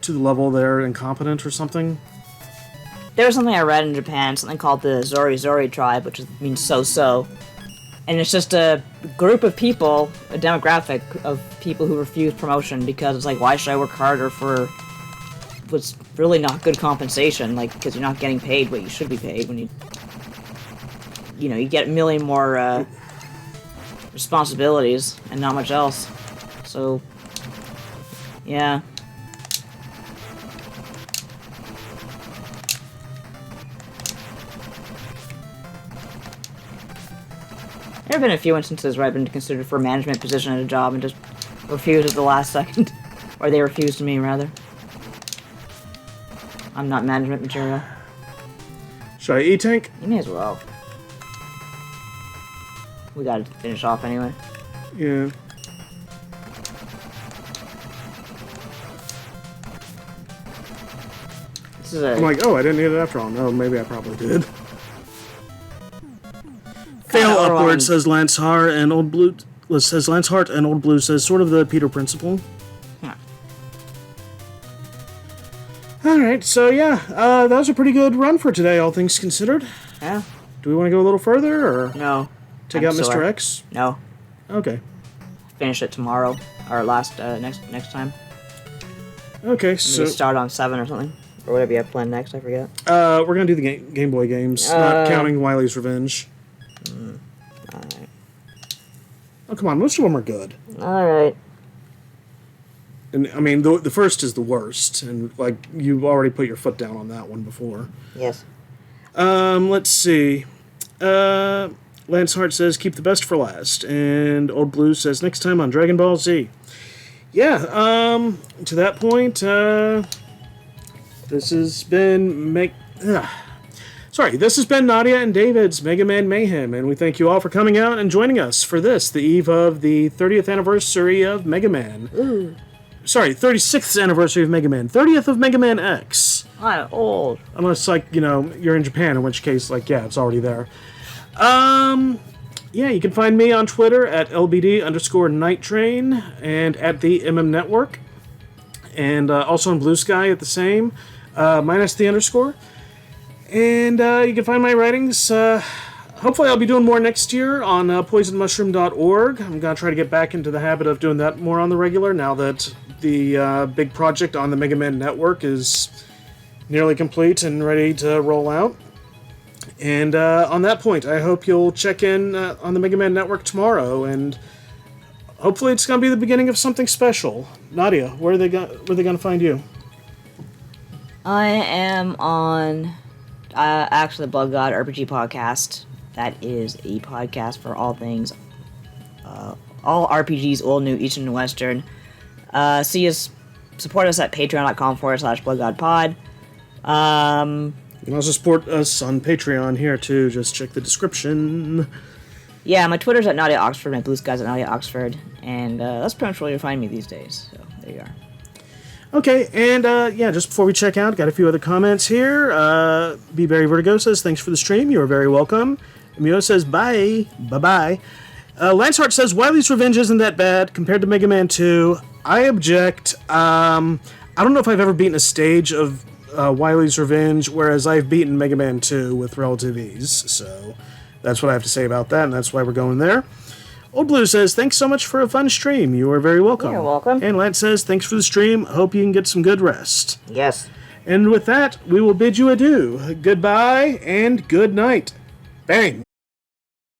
the level they're incompetent or something. There was something I read in Japan, something called the Zori Zori tribe, which means so-so. And it's just a group of people, a demographic of people who refuse promotion because it's like, why should I work harder for what's really not good compensation? Like, because you're not getting paid what you should be paid when you get a million more responsibilities and not much else. So, yeah. There have been a few instances where I've been considered for a management position at a job and just refused at the last second. Or they refused me, rather. I'm not management material. Should I E-Tank? You may as well. We gotta finish off anyway. Yeah. This is a... I'm like, oh, I didn't need it after all. No, maybe I probably did. Fail upward, says Lance Hart, and Old Blue says sort of the Peter principle. Huh. Alright, so yeah, that was a pretty good run for today, all things considered. Yeah. Do we want to go a little further, or No. take out Mr. X? No. Okay. Finish it tomorrow, or next time. Okay, so Maybe start on 7 or something, or whatever you have planned next. I forget. we're gonna do the Game Boy games, not counting Wily's Revenge. Alright. Oh, come on, most of them are good. Alright. And, I mean, the first is the worst, and, like, you've already put your foot down on that one before. Yes. Let's see. Lance Hart says, keep the best for last, and Old Blue says, next time on Dragon Ball Z. Yeah, to that point, this has been this has been Nadia and David's Mega Man Mayhem, and we thank you all for coming out and joining us for this, the eve of the 30th anniversary of Mega Man. Ooh. Sorry, 36th anniversary of Mega Man. 30th of Mega Man X. I'm old. Unless, like, you're in Japan, in which case, like, yeah, it's already there. Yeah, you can find me on Twitter at LBD_Night and at the MM Network. And also on Blue Sky at the same, minus the underscore. And you can find my writings. Hopefully I'll be doing more next year on poisonmushroom.org. I'm going to try to get back into the habit of doing that more on the regular now that the big project on the Mega Man Network is nearly complete and ready to roll out. And on that point, I hope you'll check in on the Mega Man Network tomorrow, and hopefully it's going to be the beginning of something special. Nadia, where are they going to find you? I am on, actually, the Blood God RPG podcast. That is a podcast for all things, all RPGs, old, new, Eastern, and Western. Support us at patreon.com/bloodgodpod. You can also support us on Patreon here, too. Just check the description. Yeah, my Twitter's at Nadia Oxford, my Blue Sky's at Nadia Oxford, and that's pretty much where you'll find me these days, so there you are. Okay, and yeah, just before we check out, got a few other comments here. B. Barry Vertigo says, thanks for the stream, you are very welcome. Mio says, bye. Bye-bye. Lance Hart says, Wily's Revenge isn't that bad compared to Mega Man 2. I object. I don't know if I've ever beaten a stage of Wily's Revenge, whereas I've beaten Mega Man 2 with relative ease, so that's what I have to say about that, and that's why we're going there. Old Blue says, thanks so much for a fun stream. You are very welcome. You're welcome. And Lance says, thanks for the stream. Hope you can get some good rest. Yes. And with that, we will bid you adieu. Goodbye and good night. Bang.